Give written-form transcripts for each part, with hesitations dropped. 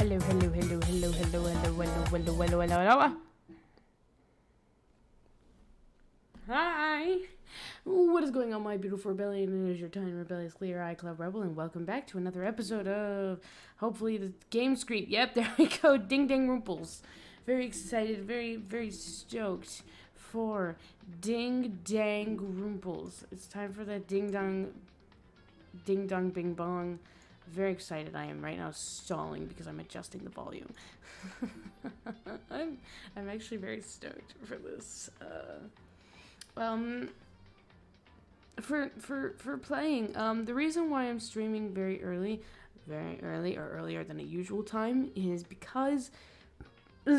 Hello, hello, hello, hello, hello, hello, hello, hello, hello, hello, hello. Hi. What is going on, my beautiful rebellion? It is your tiny rebellious clear eye club rebel, and welcome back to another episode of hopefully the game screen. Yep, there we go. Ding dang rumples. Very excited, very stoked for ding dang rumples. It's time for that ding dong bing bong. Very excited I am right now, stalling because I'm adjusting the volume. I'm actually very stoked for this. For playing. The reason why I'm streaming very early or earlier than a usual time is because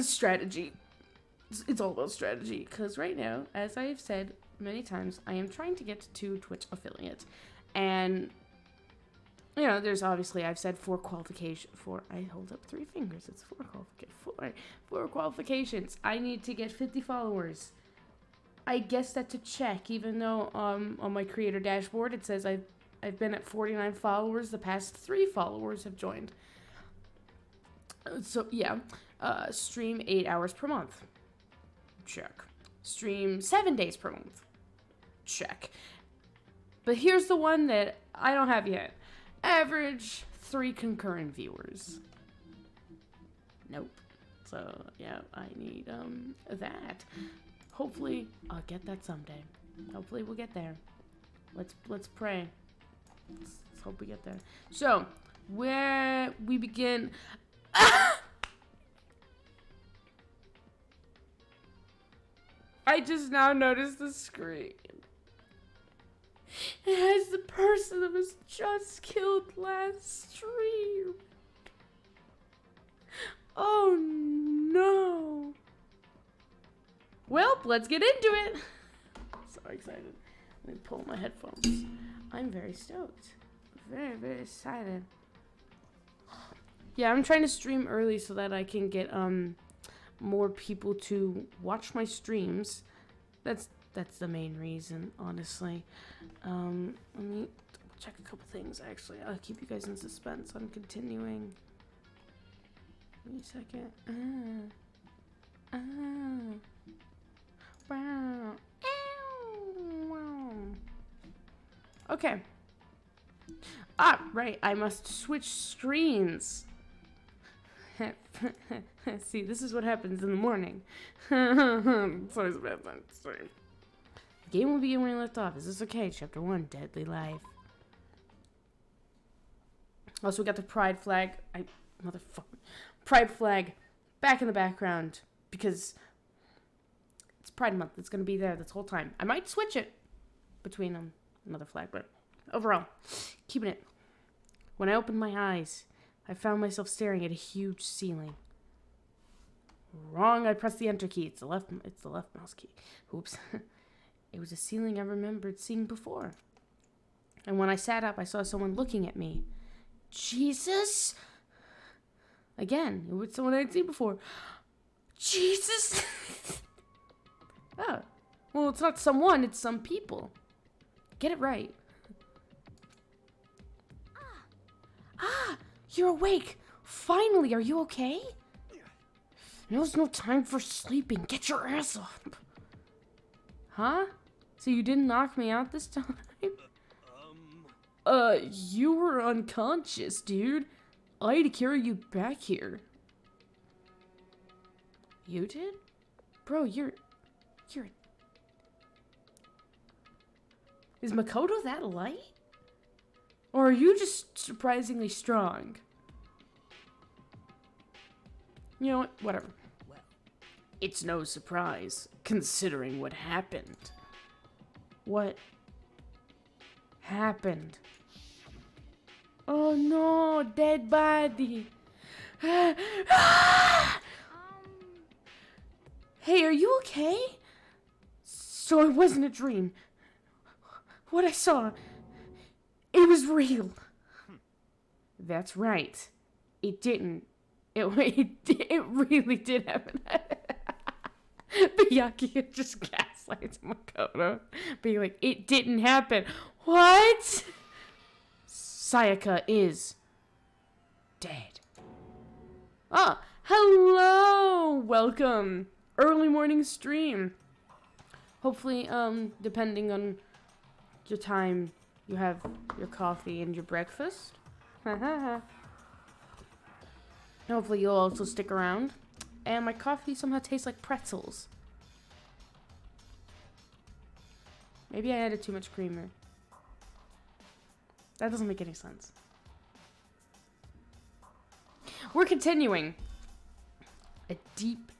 strategy. It's all about strategy. Because right now, as I have said many times, I am trying to get to Twitch affiliate, and you know, there's obviously, I've said four I hold up three fingers. It's four qualifications. I need to get 50 followers. I guess that to check, even though on my creator dashboard it says I've been at 49 followers. The past 3 followers have joined. So yeah, stream 8 hours per month. Check. Stream 7 days per month. Check. But here's the one that I don't have yet. Average 3 concurrent viewers. Nope. So yeah, I need that. Hopefully I'll get that someday. Hopefully we'll get there. Let's pray. Let's hope we get there. So where we begin. I just now noticed the screen. It has the person that was just killed last stream. Oh no. Well, let's get into it. So excited. Let me pull my headphones. I'm very stoked. Very excited. Yeah, I'm trying to stream early so that I can get more people to watch my streams. That's the main reason, honestly. Let me check a couple things, actually. I'll keep you guys in suspense. I'm continuing. Give me a second. Wow. Wow. Okay. Ah, right. I must switch screens. See, this is what happens in the morning. It's always a bad time to stream. The game will begin when you left off. Is this okay? Chapter 1, Deadly Life. Also, we got the pride flag. Pride flag back in the background because it's Pride Month. It's going to be there this whole time. I might switch it between another flag, but overall, keeping it. When I opened my eyes, I found myself staring at a huge ceiling. Wrong. I pressed the enter key. It's the left mouse key. Oops. It was a ceiling I remembered seeing before. And when I sat up, I saw someone looking at me. Jesus! Again, it was someone I'd seen before. Jesus! Oh. Well, it's not someone, it's some people. Get it right. Ah! You're awake! Finally, are you okay? There's no time for sleeping. Get your ass up. Huh? So you didn't knock me out this time? You were unconscious, dude. I had to carry you back here. You did? Bro, you're... Is Makoto that light? Or are you just surprisingly strong? You know what? Whatever. Well, it's no surprise, considering what happened. What happened? Oh no, dead body. Hey, are you okay? So it wasn't a dream. What I saw, it was real. That's right. It didn't. It really did happen. Miyaki just gaslights Makoto, being like, it didn't happen. What? Sayaka is dead. Ah, hello! Welcome. Early morning stream. Hopefully, depending on your time, you have your coffee and your breakfast. Hopefully you'll also stick around. And my coffee somehow tastes like pretzels. Maybe I added too much creamer. That doesn't make any sense. We're continuing. A deep,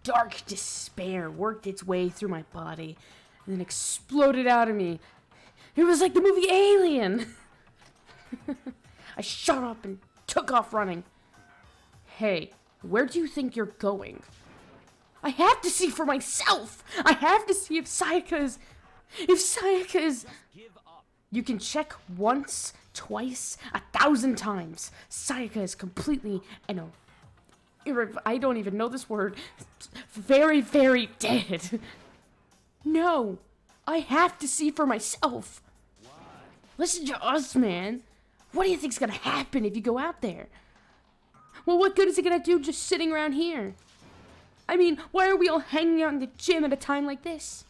dark despair worked its way through my body and then exploded out of me. It was like the movie Alien. I shot up and took off running. Hey, where do you think you're going? I have to see for myself. I have to see if Sayaka is... You can check once, twice, 1,000 times. Sayaka is completely and I don't even know this word. Very, very dead. No, I have to see for myself. Why? Listen to us, man. What do you think's gonna happen if you go out there? Well, what good is it gonna do just sitting around here? I mean, why are we all hanging out in the gym at a time like this?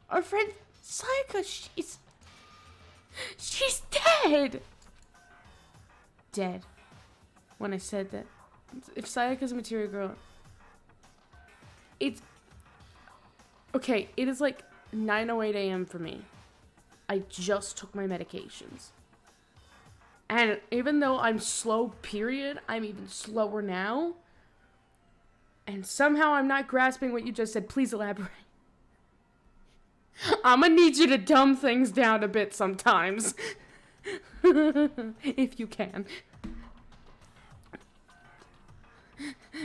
Our friend Sayaka, she's dead. Dead. When I said that. If Sayaka's a material girl, it's okay. It is like 9:08 a.m. for me. I just took my medications, and even though I'm slow, period, I'm even slower now. And somehow I'm not grasping what you just said. Please elaborate. I'm gonna need you to dumb things down a bit sometimes, if you can.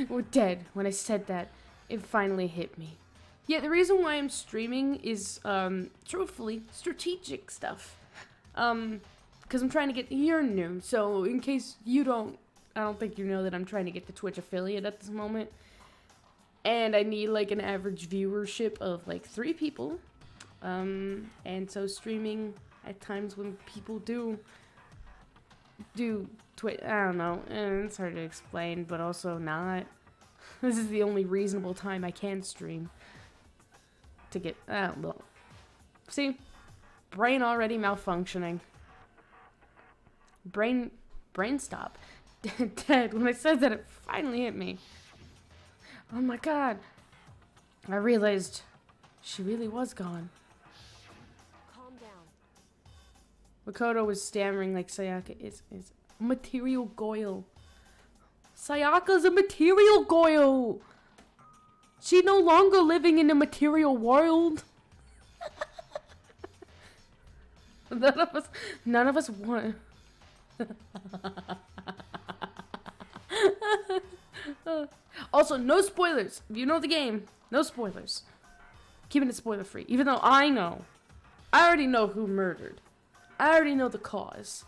We're dead. When I said that, it finally hit me. Yeah, the reason why I'm streaming is, truthfully, strategic stuff. Because I'm trying to get... You're new, so in case you don't... I don't think you know that I'm trying to get the Twitch affiliate at this moment. And I need, like, an average viewership of, like, 3 people. And so streaming at times when people do Twitch, I don't know, it's hard to explain, but also not. This is the only reasonable time I can stream to get, I don't know. See? Brain already malfunctioning. Brain stop. Dead. When I said that, it finally hit me. Oh my god. I realized she really was gone. Calm down. Makoto was stammering like Sayaka is a material goyle. Sayaka's a material goyle. She's no longer living in the material world. None of us want. Also, no spoilers. If you know the game, no spoilers. Keeping it spoiler free. Even though I already know who murdered. I already know the cause.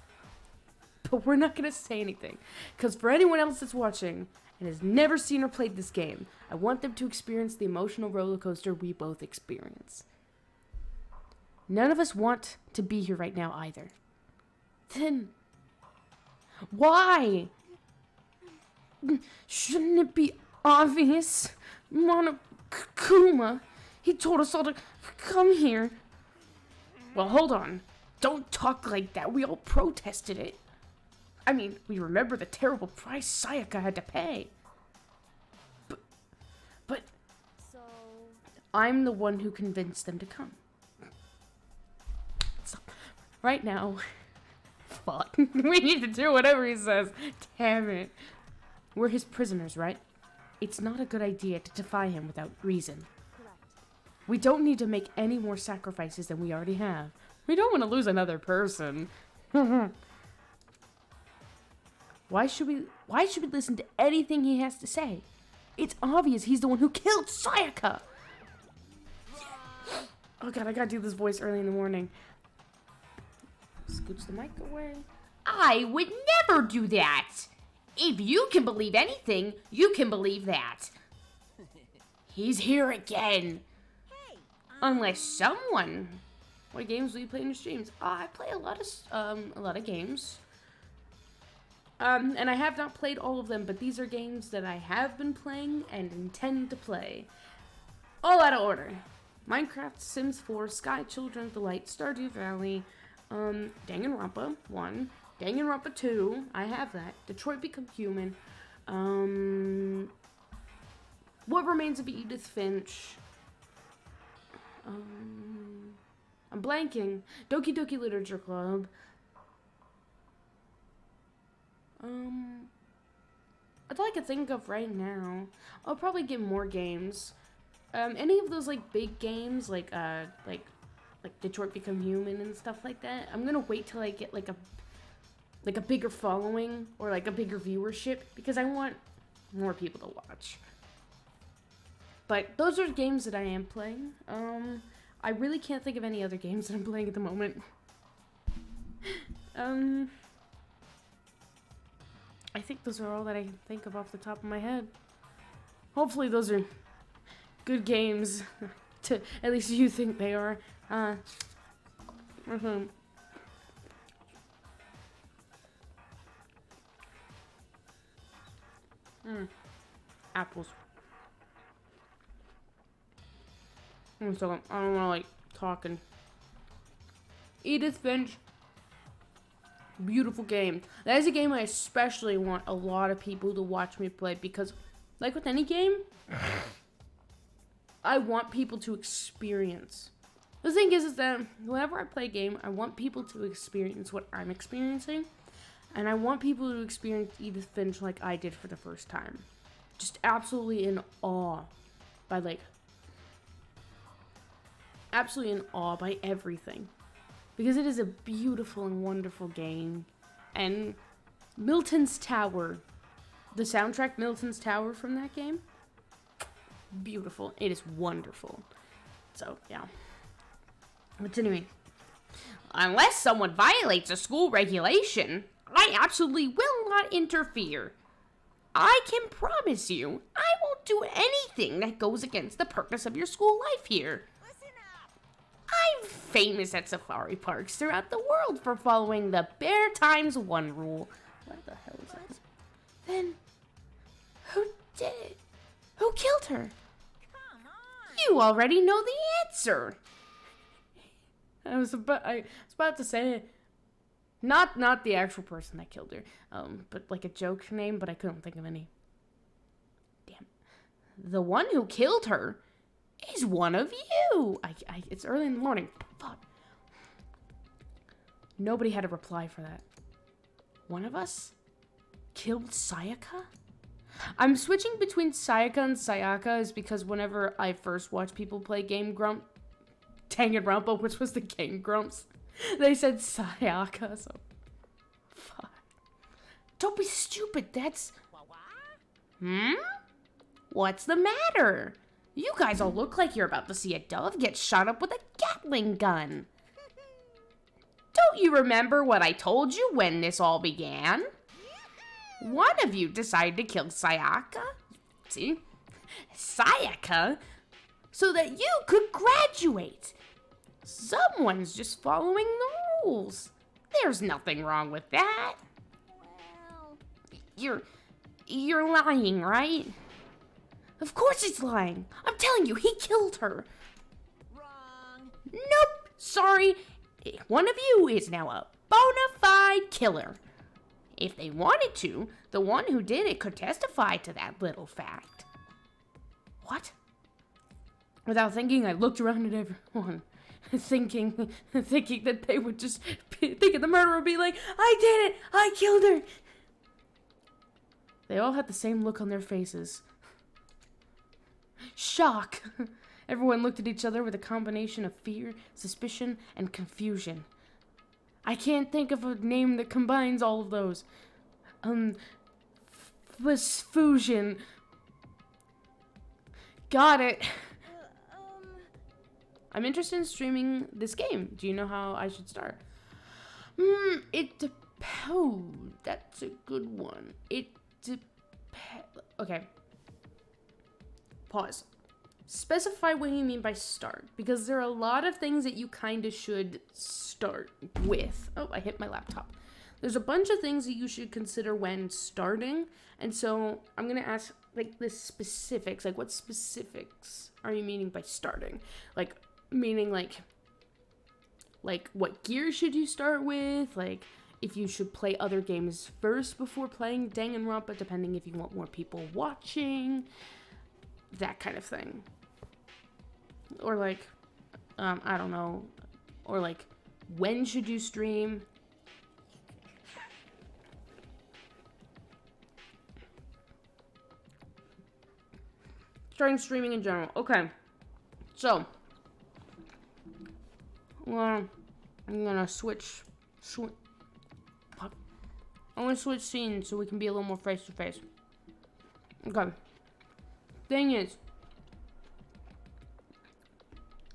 But we're not going to say anything. Because for anyone else that's watching and has never seen or played this game, I want them to experience the emotional roller coaster we both experience. None of us want to be here right now either. Then, why? Shouldn't it be obvious? Monokuma, he told us all to come here. Well, hold on. Don't talk like that. We all protested it. I mean, we remember the terrible price Sayaka had to pay. But So I'm the one who convinced them to come. So, right now, fuck. We need to do whatever he says. Damn it. We're his prisoners, right? It's not a good idea to defy him without reason. correct. We don't need to make any more sacrifices than we already have. We don't want to lose another person. Why should we listen to anything he has to say? It's obvious he's the one who killed Sayaka. Oh god, I gotta do this voice early in the morning. Scooch the mic away. I would never do that. If you can believe anything, you can believe that. He's here again. Unless someone... What games do you play in your streams? I play a lot of games. And I have not played all of them, but these are games that I have been playing and intend to play. All out of order. Minecraft, Sims 4, Sky Children of the Light, Stardew Valley, Danganronpa 1, Danganronpa 2, I have that, Detroit Become Human, What Remains of Edith Finch, I'm blanking, Doki Doki Literature Club, that's all I can think of right now. I'll probably get more games. Any of those like big games, like Detroit Become Human and stuff like that. I'm gonna wait till I get like a bigger following or like a bigger viewership because I want more people to watch. But those are games that I am playing. I really can't think of any other games that I'm playing at the moment. I think those are all that I can think of off the top of my head. Hopefully those are good games. To at least you think they are. Apples. One second. I don't want to like talking. Edith Finch. Beautiful game. That is a game I especially want a lot of people to watch me play because, like with any game, I want people to experience. The thing is that whenever I play a game, I want people to experience what I'm experiencing, and I want people to experience Edith Finch like I did for the first time. Just absolutely in awe by everything. Because it is a beautiful and wonderful game. And Milton's Tower, the soundtrack Milton's Tower from that game, beautiful. It is wonderful. So, yeah. But anyway, Unless someone violates a school regulation, I absolutely will not interfere. I can promise you, I won't do anything that goes against the purpose of your school life here. I'm famous at safari parks throughout the world for following the Bear Times 1 rule. what the hell is that? Then, who did it? Who killed her? You already know the answer. I was about to say, not the actual person that killed her, but like a joke name, but I couldn't think of any. Damn. The one who killed her is one of you. It's early in the morning. Fuck. Nobody had a reply for that. One of us killed Sayaka? I'm switching between Sayaka and Sayaka is because whenever I first watched people play Danganronpa, which was the Game Grumps, they said Sayaka, so fuck. Don't be stupid, that's... What's the matter? You guys all look like you're about to see a dove get shot up with a Gatling gun. Don't you remember what I told you when this all began? One of you decided to kill Sayaka. See? Sayaka? So that you could graduate. Someone's just following the rules. There's nothing wrong with that. Well, You're lying, right? Of course he's lying. I'm telling you, he killed her. wrong. Nope, sorry. One of you is now a bona fide killer. If they wanted to, the one who did it could testify to that little fact. What? Without thinking, I looked around at everyone, thinking that they would just thinking the murderer would be like, I did it! I killed her! They all had the same look on their faces. Shock! Everyone looked at each other with a combination of fear, suspicion, and confusion. I can't think of a name that combines all of those. Fusion. Got it. I'm interested in streaming this game. Do you know how I should start? It depends. Oh, that's a good one. It depends. Okay. Pause. Specify what you mean by start, because there are a lot of things that you kind of should start with. Oh, I hit my laptop. there's a bunch of things that you should consider when starting. And so I'm going to ask like the specifics, like what specifics are you meaning by starting? Like meaning like what gear should you start with? Like if you should play other games first before playing Danganronpa, depending if you want more people watching, that kind of thing. Or like, I don't know, or like when should you stream? Starting streaming in general. Okay. So, well, I'm gonna switch. I'm gonna switch scenes so we can be a little more face to face. Okay. Thing is,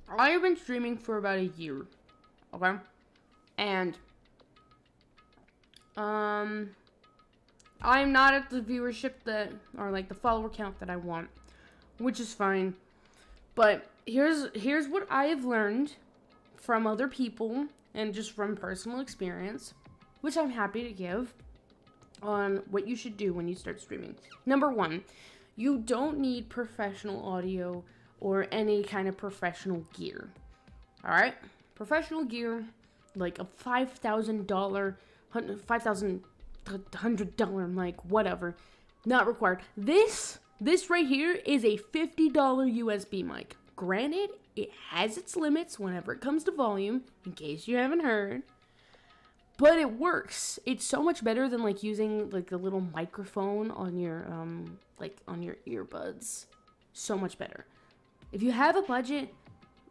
I have been streaming for about a year. Okay? And, I'm not at the viewership that, or like the follower count that I want, which is fine. But here's what I have learned from other people and just from personal experience, which I'm happy to give, on what you should do when you start streaming. Number one, you don't need professional audio or any kind of professional gear. Alright? Professional gear, like a $5,000, $5,100 mic, whatever, not required. This right here is a $50 USB mic. Granted, it has its limits whenever it comes to volume, in case you haven't heard. But it works. It's so much better than like using like a little microphone on your on your earbuds. So much better. If you have a budget,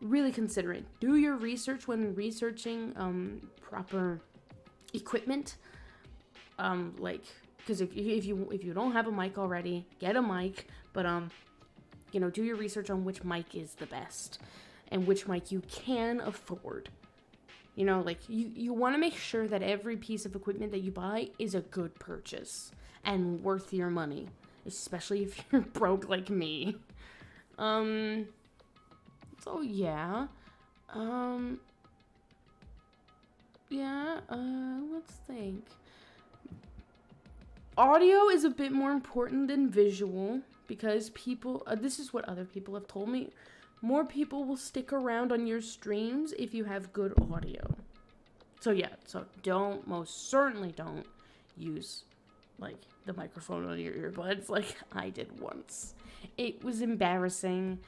really consider it. Do your research when researching proper equipment. Because if you don't have a mic already, get a mic. But do your research on which mic is the best and which mic you can afford. You want to make sure that every piece of equipment that you buy is a good purchase and worth your money, especially if you're broke like me. So yeah. Let's think. Audio is a bit more important than visual because people, this is what other people have told me, more people will stick around on your streams if you have good audio. So yeah, most certainly don't use like the microphone on your earbuds like I did once. It was embarrassing.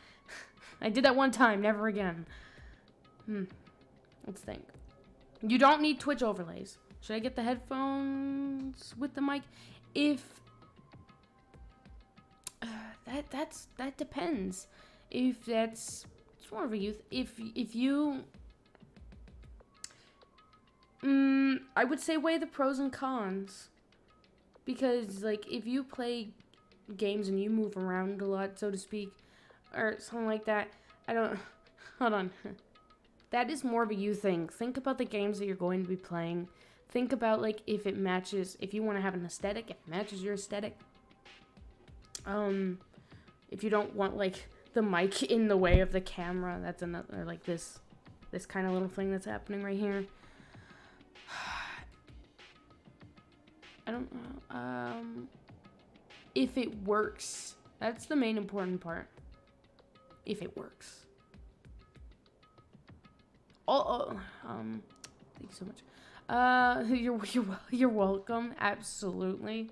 I did that one time, never again. Let's think. You don't need Twitch overlays. Should I get the headphones with the mic? If that depends. If it's more of a youth. If you I would say weigh the pros and cons. Because like if you play games and you move around a lot, so to speak, or something like that, hold on. That is more of a you thing. Think about the games that you're going to be playing. Think about like if it matches, if you want to have an aesthetic, if it matches your aesthetic. If you don't want like the mic in the way of the camera, that's another, like this kind of little thing that's happening right here. I don't know. If it works, that's the main important part. If it works. Thank you so much. You're welcome. Absolutely.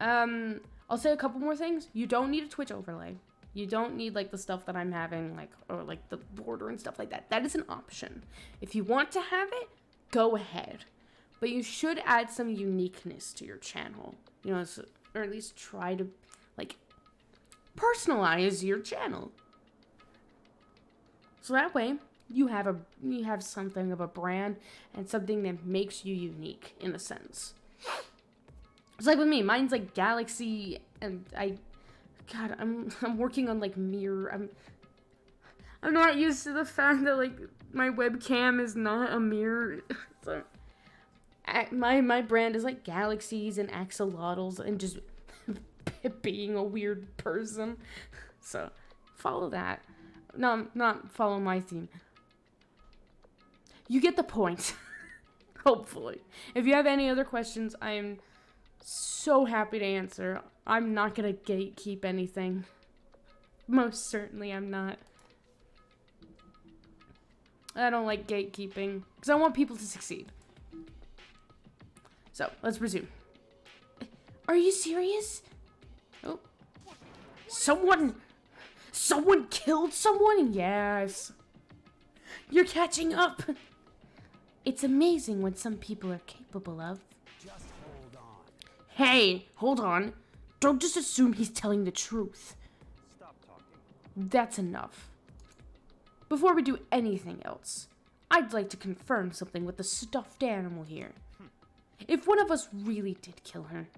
I'll say a couple more things. You don't need a Twitch overlay. You don't need like the stuff that I'm having, like, or like the border and stuff like that. That is an option. If you want to have it, go ahead. But you should add some uniqueness to your channel. Or at least try to like personalize your channel. So that way you have something of a brand and something that makes you unique in a sense. It's like with me, mine's like Galaxy, and I'm working on like mirror. I'm not used to the fact that like my webcam is not a mirror. So my brand is like galaxies and axolotls and just being a weird person. So follow that. No, not follow my theme. You get the point. Hopefully. If you have any other questions, I am so happy to answer. I'm not gonna gatekeep anything. Most certainly I'm not. I don't like gatekeeping because I want people to succeed. So, let's resume. Are you serious? Oh. Someone killed someone? Yes. You're catching up. It's amazing what some people are capable of. Just hold on. Hey, hold on. Don't just assume he's telling the truth. Stop talking. That's enough. Before we do anything else, I'd like to confirm something with the stuffed animal here. If one of us really did kill her,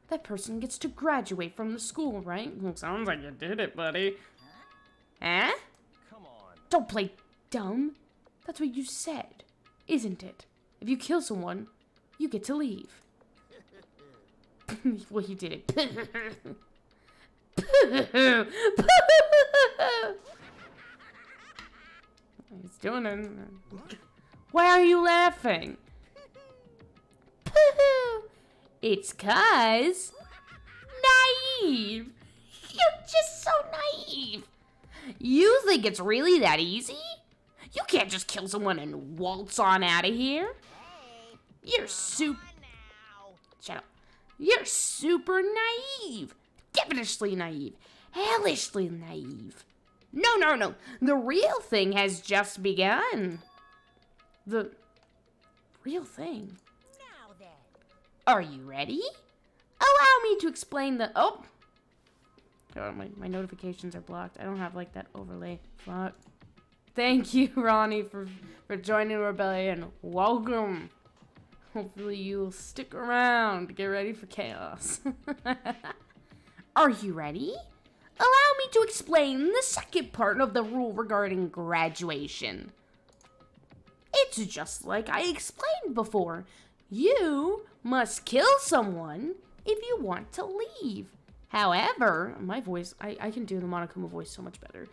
that person gets to graduate from the school, right? Well, sounds like you did it, buddy. Huh? Come on. Don't play dumb. That's what you said, isn't it? If you kill someone, you get to leave. Well, he did it. He's doing it. Why are you laughing? It's 'cause naive. You're just so naive. You think it's really that easy? You can't just kill someone and waltz on out of here. You're super... Shut up. You're super naive. Devilishly naive. Hellishly naive. No. The real thing has just begun. The real thing? Now then. Are you ready? Allow me to explain the... Oh! My notifications are blocked. I don't have, like, that overlay. Fuck. Thank you, Ronnie, for joining Rebellion. Welcome. Hopefully you'll stick around. Get ready for chaos. Are you ready? Allow me to explain the second part of the rule regarding graduation. It's just like I explained before. You must kill someone if you want to leave. However, my voice, I can do the Monokuma voice so much better.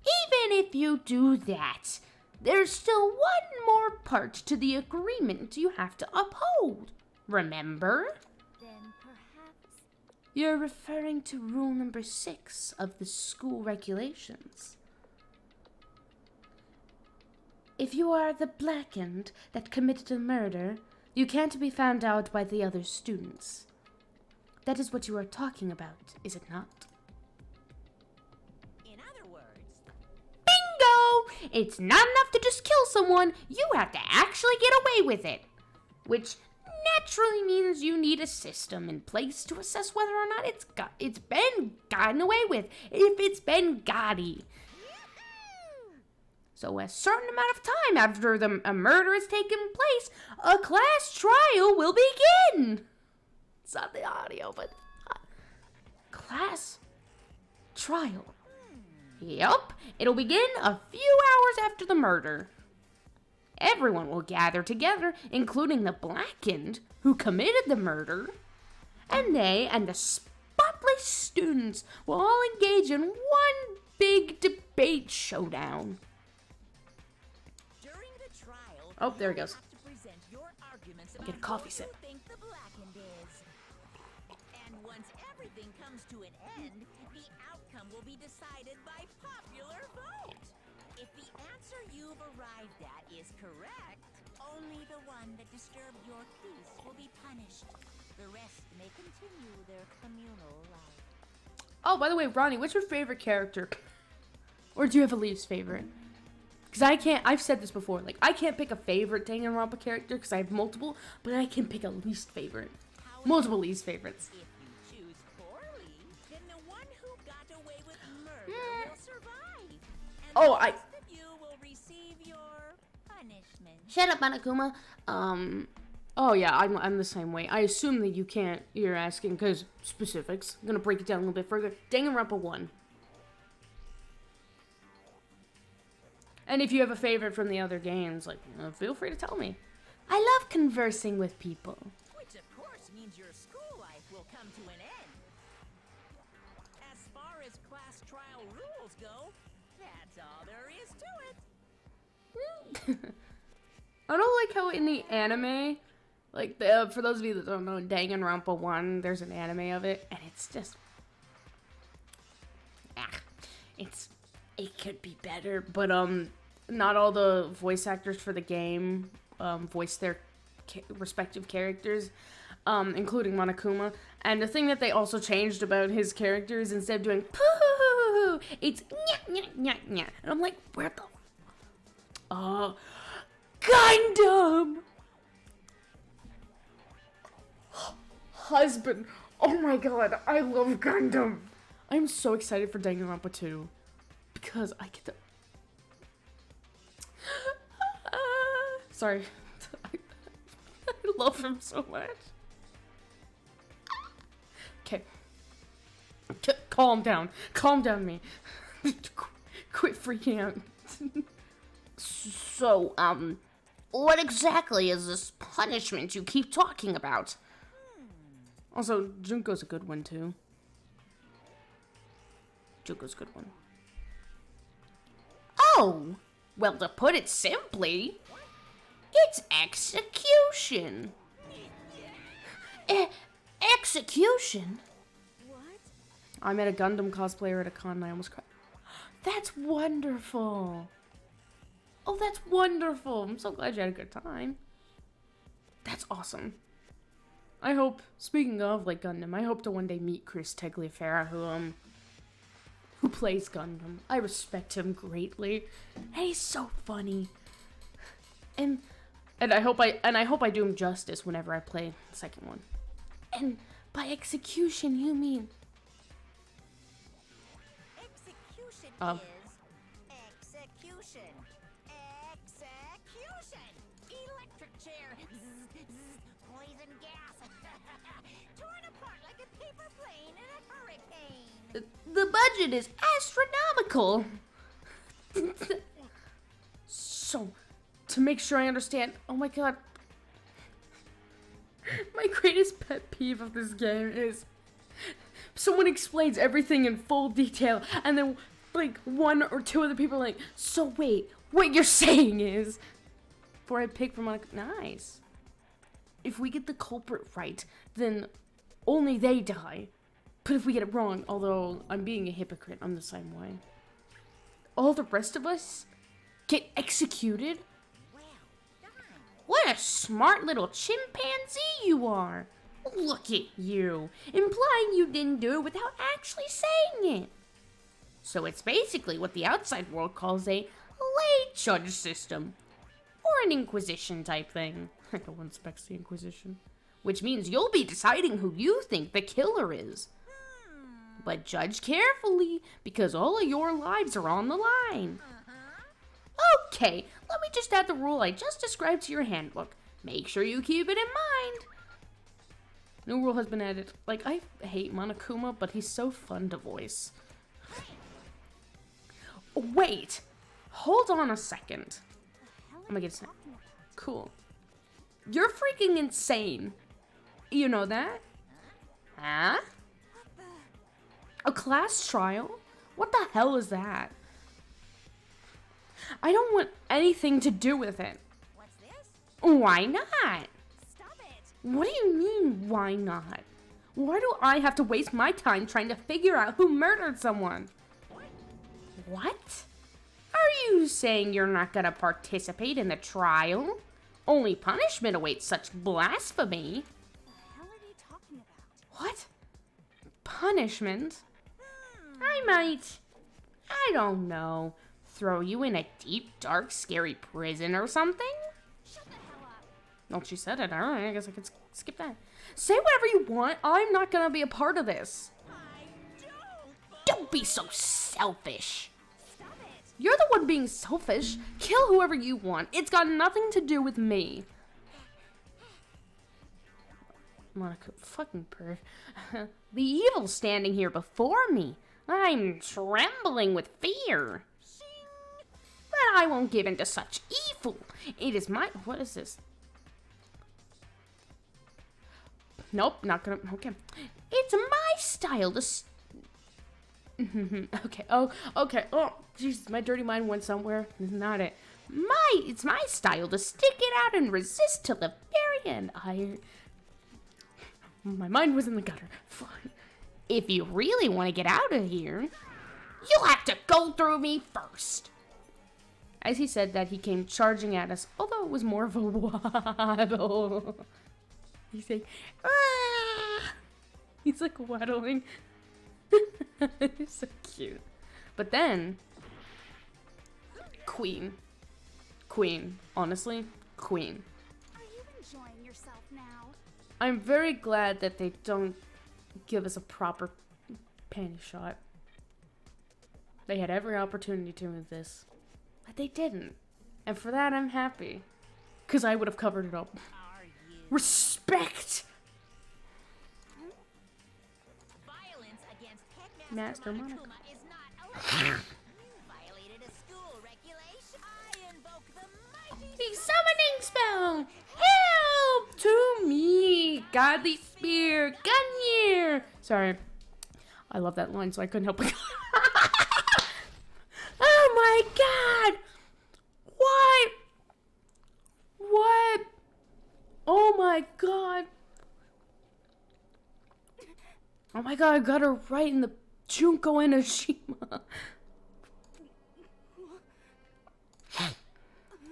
Even if you do that, there's still one more part to the agreement you have to uphold. Remember? Then perhaps. You're referring to rule number 6 of the school regulations. If you are the blackened that committed a murder, you can't be found out by the other students. That is what you are talking about, is it not? In other words, Bingo! It's not enough to just kill someone, you have to actually get away with it. Which naturally means you need a system in place to assess whether or not it's been gotten away with, if it's been gaudy. So a certain amount of time after a murder has taken place, a class trial will begin. It's not the audio, but class trial. Yup, it'll begin a few hours after the murder. Everyone will gather together, including the blackened who committed the murder, and they and the spotless students will all engage in one big debate showdown. during the trial, Oh, there he you goes. have to present your arguments Get a about coffee who sip. you think the blackened is. And once everything comes to an end, the outcome will be decided by popular vote. If the answer you've arrived at is correct, only the one that disturbed your peace will be punished. The rest may continue their communal life. Oh, by the way, Ronnie, what's your favorite character? Or do you have a least favorite? Because I've said this before, like, I can't pick a favorite Danganronpa character because I have multiple, but I can pick a least favorite. Multiple least favorites. If you choose poorly, then the one who got away with murder will survive. And Oh, the rest of you will receive your punishment. Shut up, Monokuma. Oh yeah, I'm the same way. I assume that you're asking because specifics. I'm gonna break it down a little bit further. Danganronpa 1. And if you have a favorite from the other games, like, feel free to tell me. I love conversing with people. Which of course means your school life will come to an end. As far as class trial rules go, that's all there is to it. I don't like how in the anime, like, for those of you that don't know, Danganronpa 1, there's an anime of it, and it's just, it could be better, but, not all the voice actors for the game, voice their respective characters, including Monokuma, and the thing that they also changed about his characters, instead of doing poo, it's nya, and I'm like, where the, Gundam! Husband. Oh my god, I love Gundam. I'm so excited for Danganronpa 2 because I get to... sorry. I love him so much. Okay. Calm down. Calm down, me. Quit freaking out. So, what exactly is this punishment you keep talking about? Also, Junko's a good one, too. Junko's a good one. Oh, well, to put it simply, it's execution. Execution? What? I met a Gundam cosplayer at a con and I almost cried. That's wonderful. Oh, that's wonderful. I'm so glad you had a good time. That's awesome. I hope, speaking of, like, Gundam, I hope to one day meet Chris Tagliaferra, who plays Gundam. I respect him greatly. And he's so funny. And I hope I do him justice whenever I play the second one. And by execution, you mean... Execution Oh. is execution. Execution. Electric chair. Zzz, zzz, poison gas. Torn apart like a paper plane in a hurricane. The budget is astronomical. So, to make sure I understand, oh my god. My greatest pet peeve of this game is someone explains everything in full detail and then like one or two other people are like, so wait, what you're saying is, before I pick from like, nice. If we get the culprit right, then only they die. But if we get it wrong, although I'm being a hypocrite, I'm the same way, all the rest of us get executed? Well done. What a smart little chimpanzee you are. Look at you, implying you didn't do it without actually saying it. So it's basically what the outside world calls a lay judge system. Or an Inquisition type thing. No one expects the Inquisition. Which means you'll be deciding who you think the killer is. But judge carefully, because all of your lives are on the line. Okay, let me just add the rule I just described to your handbook. Make sure you keep it in mind. New rule has been added. Like, I hate Monokuma, but he's so fun to voice. Wait! Hold on a second. I'm gonna get a snap. Cool. You're freaking insane. You know that? Huh? A class trial? What the hell is that? I don't want anything to do with it. What's this? Why not? Stop it. What do you mean, why not? Why do I have to waste my time trying to figure out who murdered someone? What? Are you saying you're not gonna participate in the trial? Only punishment awaits such blasphemy. What the hell are you talking about? What? Punishment? I might, I don't know, throw you in a deep, dark, scary prison or something? Shut the hell up. Well, she said it. Alright, I guess I could skip that. Say whatever you want. I'm not gonna be a part of this. I Don't be so selfish. Stop it. You're the one being selfish. Kill whoever you want. It's got nothing to do with me. Monica, fucking perv. The evil standing here before me. I'm trembling with fear. But I won't give in to such evil. It is my... What is this? Nope, not gonna... Okay. It's my style to... Okay. Oh, okay. Oh, Jesus, my dirty mind went somewhere. This is not it. It's my style to stick it out and resist till the very end. My mind was in the gutter. Fine. If you really want to get out of here, you'll have to go through me first. As he said that, he came charging at us, although it was more of a waddle. He's like, ah! He's like waddling. He's so cute. But then, Queen, honestly, Queen. Are you enjoying yourself now? I'm very glad that they don't give us a proper panty shot. They had every opportunity to with this, but they didn't. And for that, I'm happy. Because I would have covered it up. Are you? Respect! Violence against Master Headmaster Monica. Monokuma is not allowed. You violated a school regulation. I invoke the mighty The summoning spell! Help to me! Godly spear! Gunyear! Sorry. I love that line, so I couldn't help it. Oh my god! What? What? Oh my god. Oh my god, I got her right in the Junko Enoshima.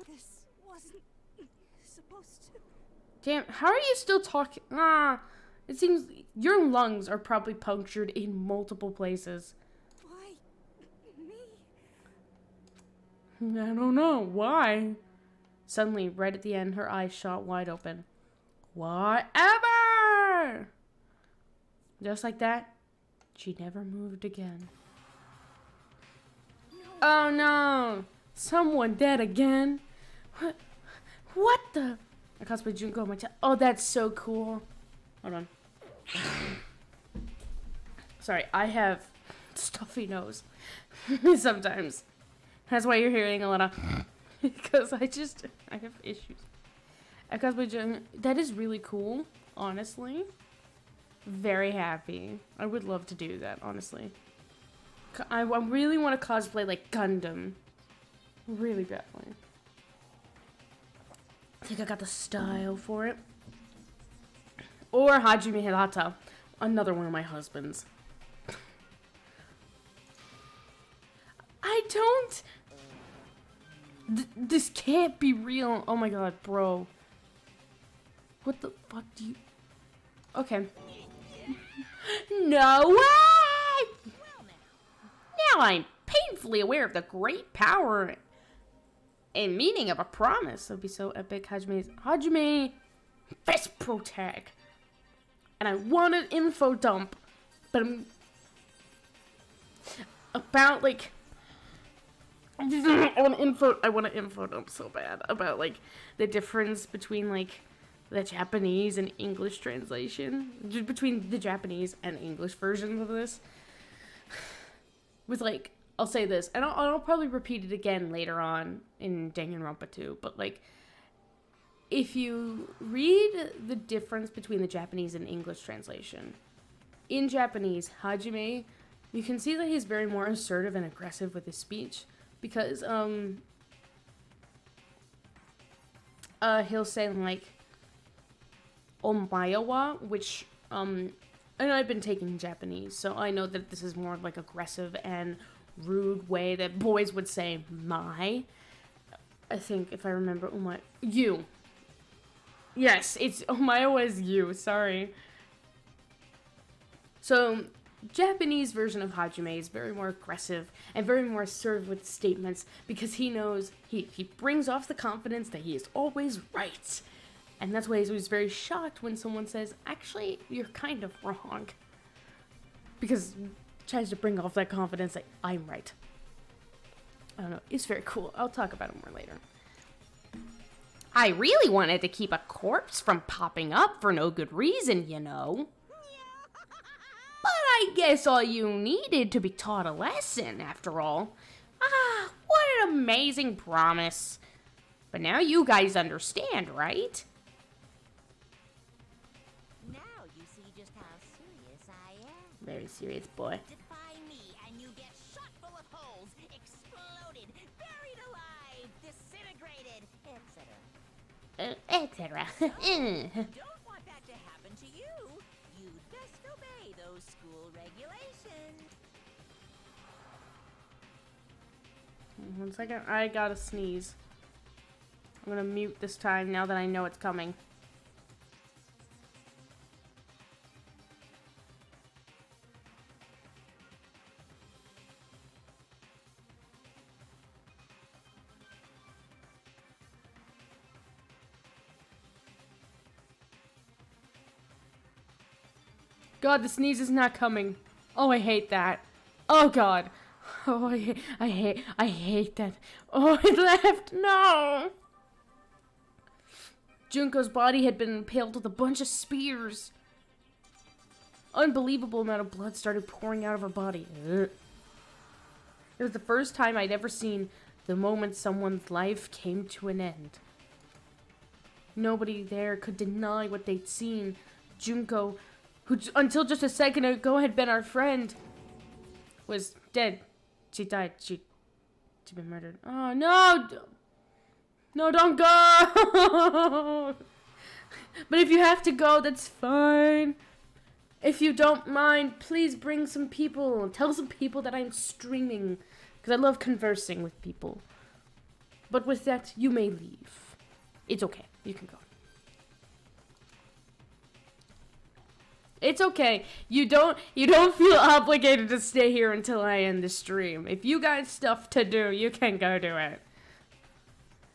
This wasn't supposed to. Damn, how are you still talking? It seems your lungs are probably punctured in multiple places. Why me? I don't know. Why? Suddenly, right at the end, her eyes shot wide open. Whatever! Just like that, she never moved again. Oh no! Someone dead again? What the? I cosplay Junko on my tail. Oh, that's so cool. Hold on. Sorry, I have stuffy nose. Sometimes. That's why you're hearing a lot of... Because I have issues. I cosplay Junko. That is really cool, honestly. Very happy. I would love to do that, honestly. I really want to cosplay like Gundam. Really badly. I think I got the style for it. Or Hajime Hirata. Another one of my husbands. I don't... this can't be real. Oh my god, bro. What the fuck do you... Okay. No way! well now. Now I'm painfully aware of the great power and meaning of a promise. That'd be so epic. Hajime Fist Protag. And I want an info dump. But I'm about like I want an info dump so bad about like the difference between like the Japanese and English translation, between the Japanese and English versions of this. With like, I'll say this, and I'll probably repeat it again later on in Danganronpa 2, but like, if you read the difference between the Japanese and English translation, in Japanese, Hajime, you can see that he's very more assertive and aggressive with his speech, because he'll say like omae, which and I've been taking Japanese, so I know that this is more like aggressive and rude way that boys would say my. I think if I remember, you. Yes, it's omae is you. Sorry. So, Japanese version of Hajime is very more aggressive and very more assertive with statements because he knows he brings off the confidence that he is always right. And that's why he's always very shocked when someone says, actually, you're kind of wrong. Because he tries to bring off that confidence that I'm right. I don't know. It's very cool. I'll talk about it more later. I really wanted to keep a corpse from popping up for no good reason, you know. But I guess all you needed to be taught a lesson, after all. What an amazing promise. But now you guys understand, right? Now you see just how serious I am. Very serious boy. Defy me and you get shot full of holes, exploded, buried alive. This disintegrated, etc. Etc. Don't want that to happen to you. You'd best obey those school regulations. 1 second, I gotta sneeze. I'm gonna mute this time now that I know it's coming. God, the sneeze is not coming. Oh, I hate that. Oh, God. Oh, I hate that. Oh, it left. No. Junko's body had been impaled with a bunch of spears. Unbelievable amount of blood started pouring out of her body. Ugh. It was the first time I'd ever seen the moment someone's life came to an end. Nobody there could deny what they'd seen. Junko, who until just a second ago had been our friend, was dead. She died. She'd been murdered. Oh, no! No, don't go! But if you have to go, that's fine. If you don't mind, please bring some people. Tell some people that I'm streaming. Because I love conversing with people. But with that, you may leave. It's okay. You can go. It's okay. You don't feel obligated to stay here until I end the stream. If you got stuff to do, you can go do it.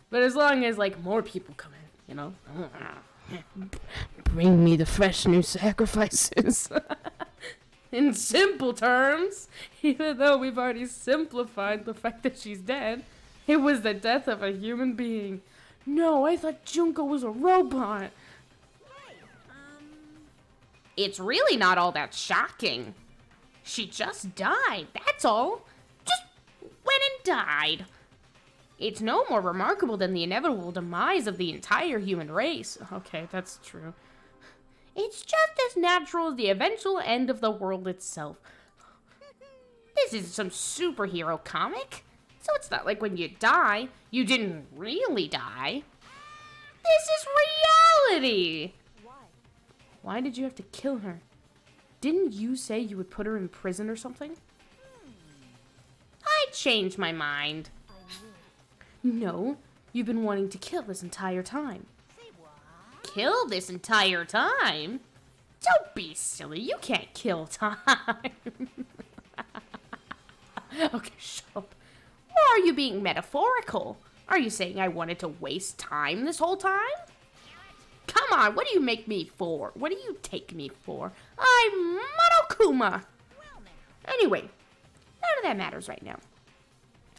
But as long as, like, more people come in, you know? Bring me the fresh new sacrifices. In simple terms, even though we've already simplified the fact that she's dead, it was the death of a human being. No, I thought Junko was a robot. It's really not all that shocking. She just died, that's all. Just went and died. It's no more remarkable than the inevitable demise of the entire human race. Okay, that's true. It's just as natural as the eventual end of the world itself. This isn't some superhero comic. So it's not like when you die, you didn't really die. This is reality! Why did you have to kill her? Didn't you say you would put her in prison or something? I changed my mind. No, you've been wanting to kill this entire time. Kill this entire time? Don't be silly, you can't kill time. Okay, shut up. Or are you being metaphorical? Are you saying I wanted to waste time this whole time? Come on, what do you make me for? What do you take me for? I'm Monokuma. Anyway, none of that matters right now.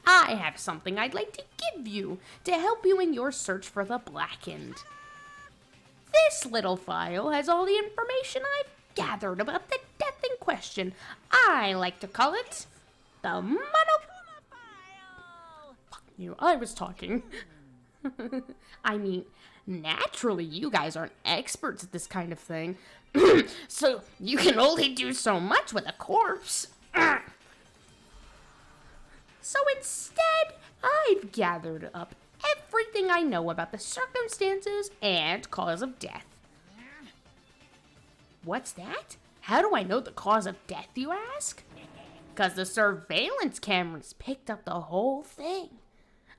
I have something I'd like to give you to help you in your search for the Blackened. This little file has all the information I've gathered about the death in question. I like to call it the Monokuma file. Fuck you, I was talking. I mean, naturally, you guys aren't experts at this kind of thing, so you can only do so much with a corpse. So instead, I've gathered up everything I know about the circumstances and cause of death. What's that? How do I know the cause of death, you ask? 'Cause the surveillance cameras picked up the whole thing.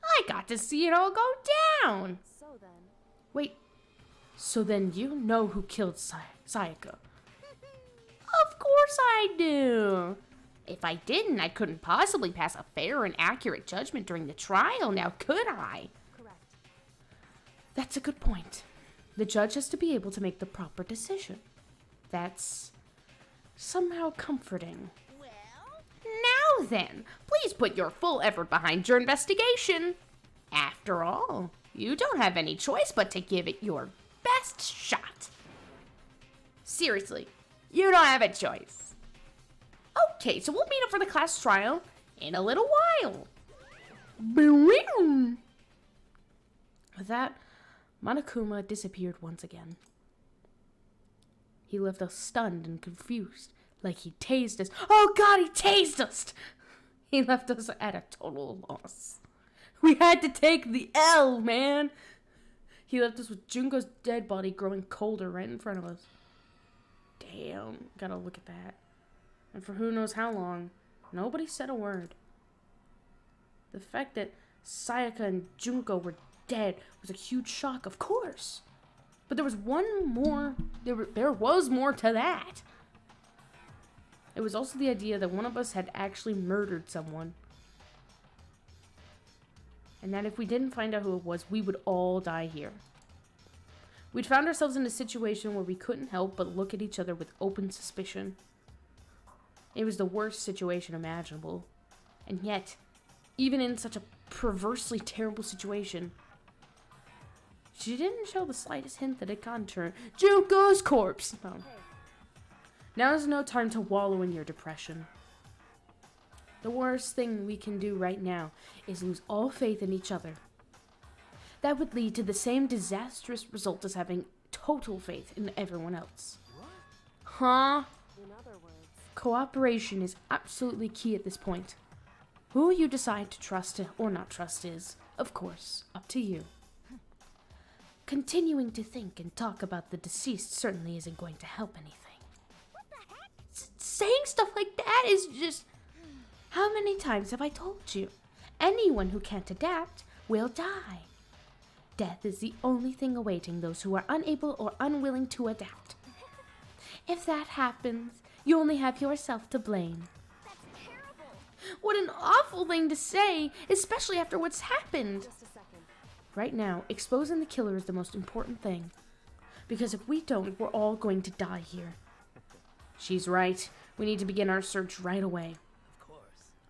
I got to see it all go down. Wait, so then you know who killed Sayaka? Of course I do. If I didn't, I couldn't possibly pass a fair and accurate judgment during the trial, now could I? That's a good point. The judge has to be able to make the proper decision. That's somehow comforting. Now then, please put your full effort behind your investigation. After all, you don't have any choice but to give it your best shot. Seriously, you don't have a choice. Okay, so we'll meet up for the class trial in a little while. With that, Monokuma disappeared once again. He left us stunned and confused, like he tased us. Oh God, he tased us! He left us at a total loss. We had to take the L, man. He left us with Junko's dead body growing colder right in front of us. Damn, gotta look at that. And for who knows how long, nobody said a word. The fact that Sayaka and Junko were dead was a huge shock, of course. But there was there was more to that. It was also the idea that one of us had actually murdered someone. And that if we didn't find out who it was, we would all die here. We'd found ourselves in a situation where we couldn't help but look at each other with open suspicion. It was the worst situation imaginable. And yet, even in such a perversely terrible situation, she didn't show the slightest hint that it could turn Junko's corpse. No. Now is no time to wallow in your depression. The worst thing we can do right now is lose all faith in each other. That would lead to the same disastrous result as having total faith in everyone else. Huh? In other words, Cooperation is absolutely key at this point. Who you decide to trust or not trust is, of course, up to you. Continuing to think and talk about the deceased certainly isn't going to help anything. What the heck? Saying stuff like that is just... How many times have I told you? Anyone who can't adapt will die. Death is the only thing awaiting those who are unable or unwilling to adapt. If that happens, you only have yourself to blame. That's terrible. What an awful thing to say, especially after what's happened. just a second. Right now, exposing the killer is the most important thing. Because if we don't, we're all going to die here. She's right. We need to begin our search right away.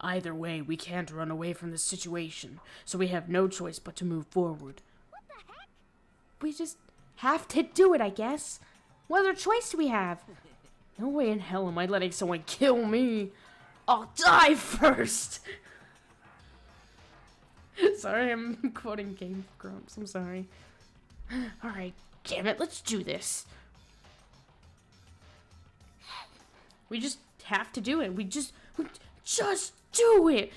Either way, we can't run away from this situation, so we have no choice but to move forward. What the heck? We just have to do it, I guess. What other choice do we have? No way in hell am I letting someone kill me. I'll die first. Sorry, I'm quoting Game Grumps. I'm sorry. Alright, damn it, let's do this. We just have to do it. We just do it.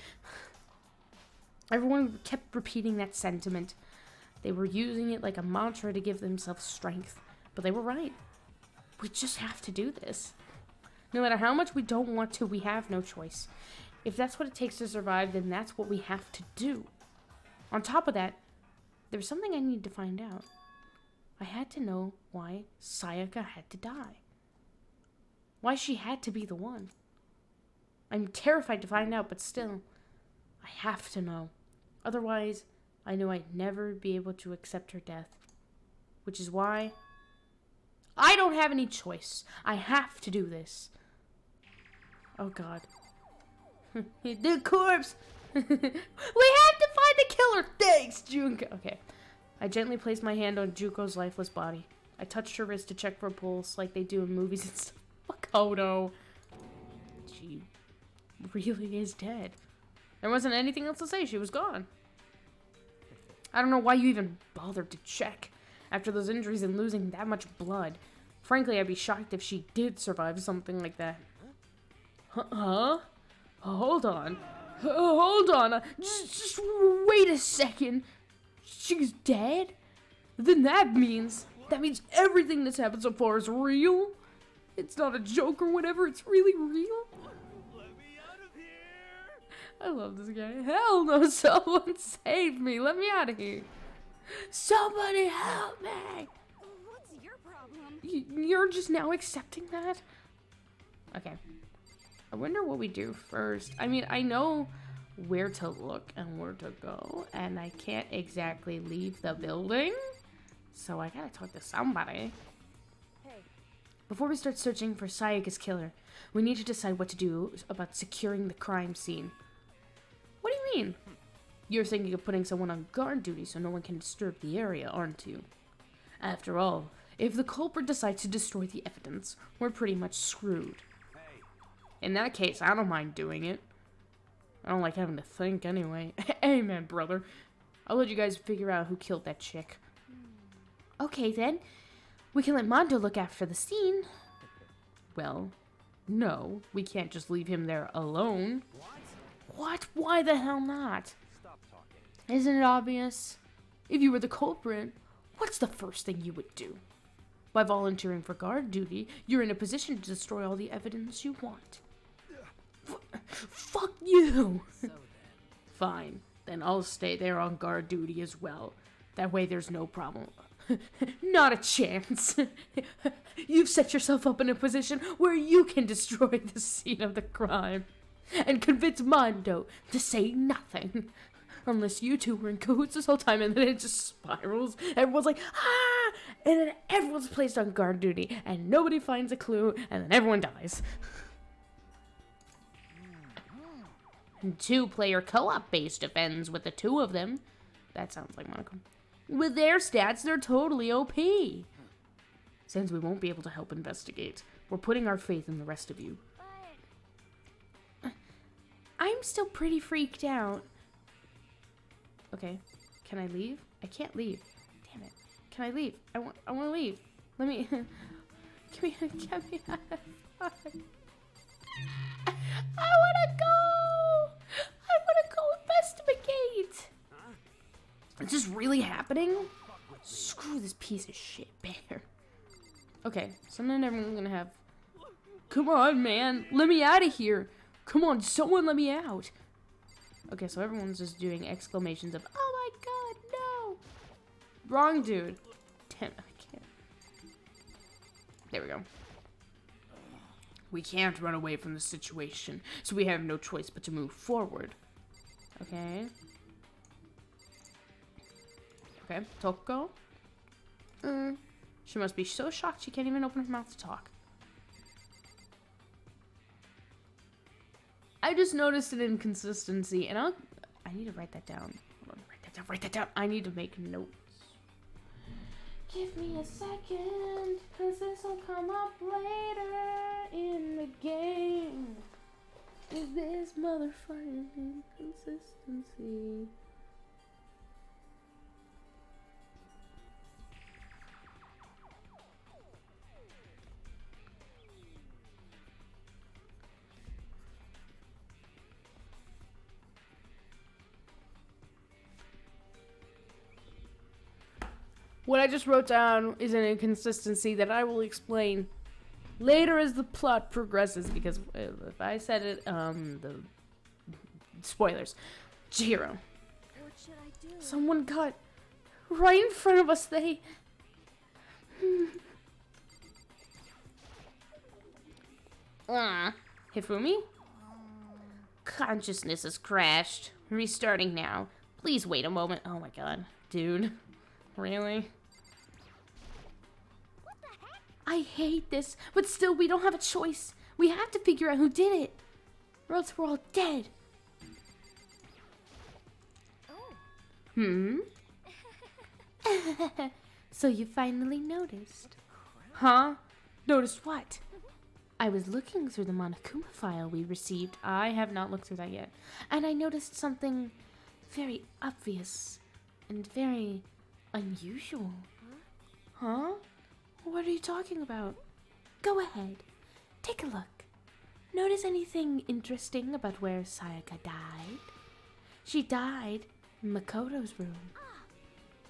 Everyone kept repeating that sentiment. They were using it like a mantra to give themselves strength. But they were right. We just have to do this. No matter how much we don't want to, we have no choice. If that's what it takes to survive, then that's what we have to do. On top of that, there's something I need to find out. I had to know why Sayaka had to die. Why she had to be the one. I'm terrified to find out, but still, I have to know. Otherwise, I knew I'd never be able to accept her death. Which is why I don't have any choice. I have to do this. Oh god. The corpse! We have to find the killer! Thanks, Junko! Okay. I gently placed my hand on Junko's lifeless body. I touched her wrist to check for a pulse like they do in movies and stuff. Fuck Hodo. She really is dead. There wasn't anything else to say. She was gone. I don't know why you even bothered to check after those injuries and losing that much blood. Frankly, I'd be shocked if she did survive something like that. Huh? Hold on. Hold on. Just wait a second. She's dead? Then that means everything that's happened so far is real? It's not a joke or whatever. It's really real? I love this guy. Hell no, someone save me. Let me out of here. Somebody help me. What's your problem? You're just now accepting that? Okay. I wonder what we do first. I mean, I know where to look and where to go, and I can't exactly leave the building, so I gotta talk to somebody. Hey, Before we start searching for Sayaka's killer, we need to decide what to do about securing the crime scene. What do you mean? You're thinking of putting someone on guard duty so no one can disturb the area, aren't you? After all, if the culprit decides to destroy the evidence, we're pretty much screwed. In that case, I don't mind doing it. I don't like having to think anyway. Amen, brother. I'll let you guys figure out who killed that chick. Okay, then. We can let Mondo look after the scene. Well, no. We can't just leave him there alone. What? Why the hell not? Stop talking. Isn't it obvious? If you were the culprit, what's the first thing you would do? By volunteering for guard duty, you're in a position to destroy all the evidence you want. Fuck you! So then. Fine, then I'll stay there on guard duty as well. That way there's no problem. Not a chance. You've set yourself up in a position where you can destroy the scene of the crime and convince Mondo to say nothing. Unless you two were in cahoots this whole time and then it just spirals. Everyone's like, ah! And then everyone's placed on guard duty and nobody finds a clue and then everyone dies. And 2-player co-op based defends with the 2 of them. That sounds like Monaco. With their stats, they're totally OP. Since we won't be able to help investigate, we're putting our faith in the rest of you. I'm still pretty freaked out. Okay, can I leave? I can't leave. Damn it. Can I leave? I want to leave. Let me get me out of fuck. I want to go. I want to go investigate. Is this really happening? Screw this piece of shit bear. Okay, so then everyone's gonna have... Come on, man. Let me out of here. Come on, someone let me out. Okay, so everyone's just doing exclamations of, oh my god, no. Wrong dude. Damn, I can't. There we go. We can't run away from the situation, so we have no choice but to move forward. Okay. Okay, Toko. She must be so shocked she can't even open her mouth to talk. I just noticed an inconsistency, and I need to write that down. Hold on, write that down. I need to make notes. Give me a second, cause this will come up later in the game. Is this motherfucking inconsistency? What I just wrote down is an inconsistency that I will explain later as the plot progresses, because if I said it, the spoilers. Chihiro. What should I do? Someone got right in front of us. They... Hifumi? Consciousness has crashed. Restarting now. Please wait a moment. Oh my god. Dude. Really? What the heck? I hate this, but still we don't have a choice. We have to figure out who did it, or else we're all dead. Oh. So you finally noticed. Huh? Noticed what? I was looking through the Monokuma file we received. I have not looked through that yet. And I noticed something very obvious and very unusual. Huh? What are you talking about? Go ahead. Take a look. Notice anything interesting about where Sayaka died? She died in Makoto's room.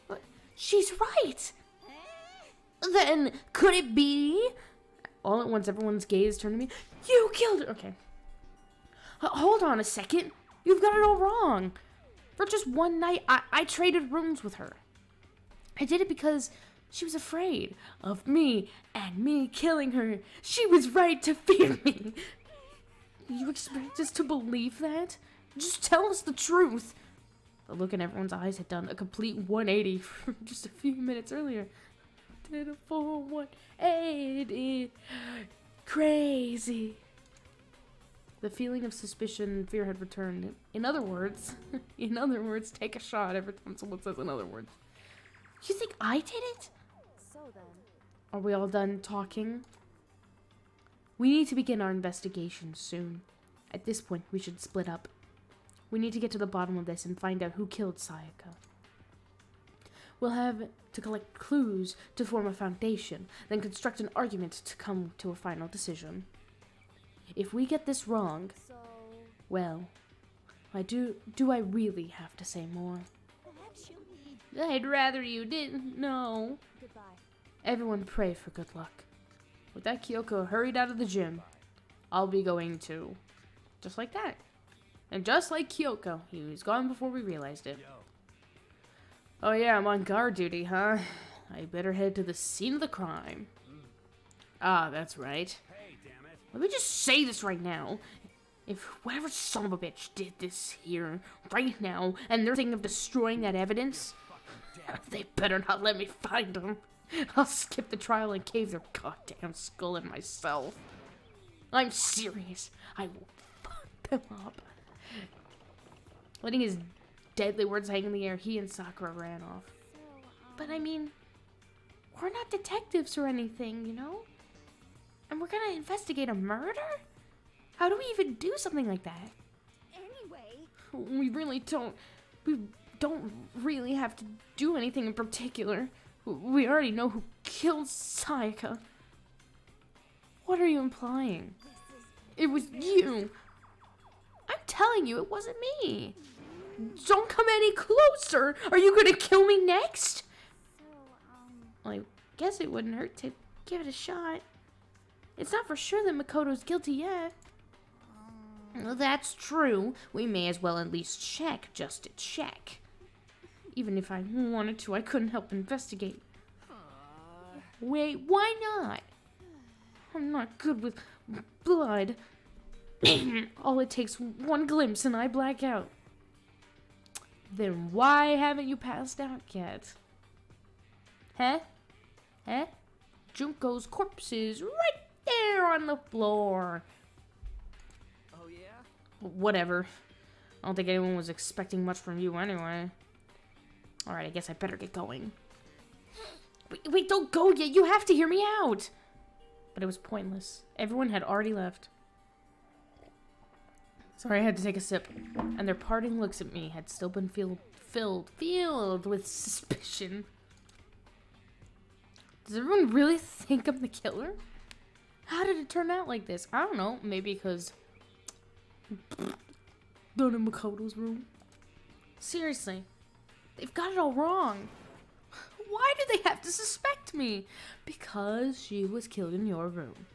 What? She's right! Then, could it be? All at once, everyone's gaze turned to me. You killed her! Okay. Hold on a second. You've got it all wrong. For just one night, I traded rooms with her. I did it because she was afraid of me and me killing her. She was right to fear me. You expect us to believe that? Just tell us the truth. The look in everyone's eyes had done a complete 180 from just a few minutes earlier. Did a full 180. Crazy. The feeling of suspicion and fear had returned. In other words, take a shot every time someone says in other words. You think I did it? So then, Are we all done talking? We need to begin our investigation soon. At this point, we should split up. We need to get to the bottom of this and find out who killed Sayaka. We'll have to collect clues to form a foundation, then construct an argument to come to a final decision. If we get this wrong, so well, do I really have to say more? I'd rather you didn't know. Goodbye. Everyone pray for good luck. With that, Kyoko hurried out of the gym. I'll be going too. Just like that. And just like Kyoko, he was gone before we realized it. Oh yeah, I'm on guard duty, huh? I better head to the scene of the crime. Ah, that's right. Let me just say this right now. If whatever son of a bitch did this here, right now, and they're thinking of destroying that evidence, they better not let me find them. I'll skip the trial and cave their goddamn skull in myself. I'm serious. I will fuck them up. Letting his deadly words hang in the air, he and Sakura ran off. But I mean, we're not detectives or anything, you know? And we're gonna investigate a murder? How do we even do something like that? Anyway, We don't really have to do anything in particular. We already know who killed Sayaka. What are you implying? It was you. I'm telling you, it wasn't me. Don't come any closer. Are you gonna kill me next? Well, I guess it wouldn't hurt to give it a shot. It's not for sure that Makoto's guilty yet. Well, that's true. We may as well at least check, just to check. Even if I wanted to, I couldn't help investigate. Wait, why not? I'm not good with blood. All it takes one glimpse and I black out. Then why haven't you passed out yet? Huh? Huh? Junko's corpse is right there on the floor. Oh yeah? Whatever. I don't think anyone was expecting much from you anyway. Alright, I guess I better get going. Wait, don't go yet. You have to hear me out. But it was pointless. Everyone had already left. Sorry, I had to take a sip. And their parting looks at me had still been filled with suspicion. Does everyone really think I'm the killer? How did it turn out like this? I don't know. Maybe because down in Makoto's room. Seriously. They've got it all wrong. Why do they have to suspect me? Because she was killed in your room.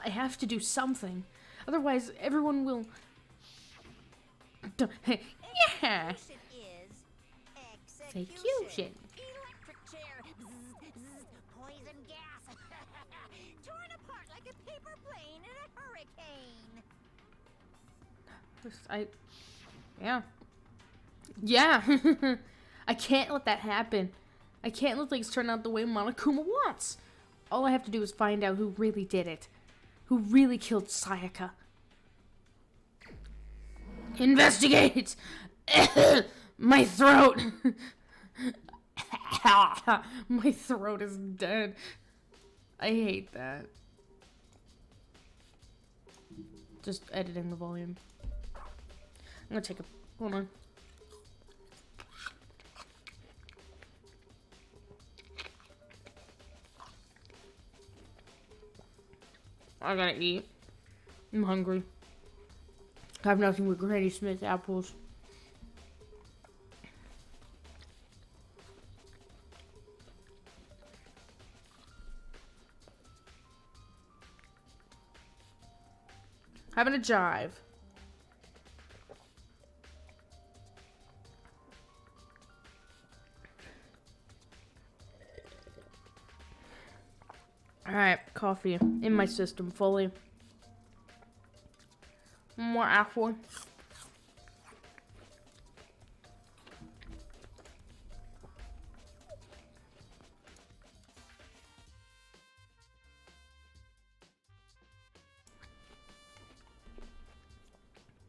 I have to do something. Otherwise, everyone will... Yeah! Execution. Electric chair. Poison gas. Torn apart like a paper plane in a hurricane. Yeah. I can't let that happen. I can't let things turn out the way Monokuma wants. All I have to do is find out who really did it. Who really killed Sayaka. Investigate! My throat! My throat is dead. I hate that. Just editing the volume. I'm gonna take a... Hold on. I gotta eat. I'm hungry. I have nothing but Granny Smith apples. Having a jive. Alright, coffee in my system fully. More apple.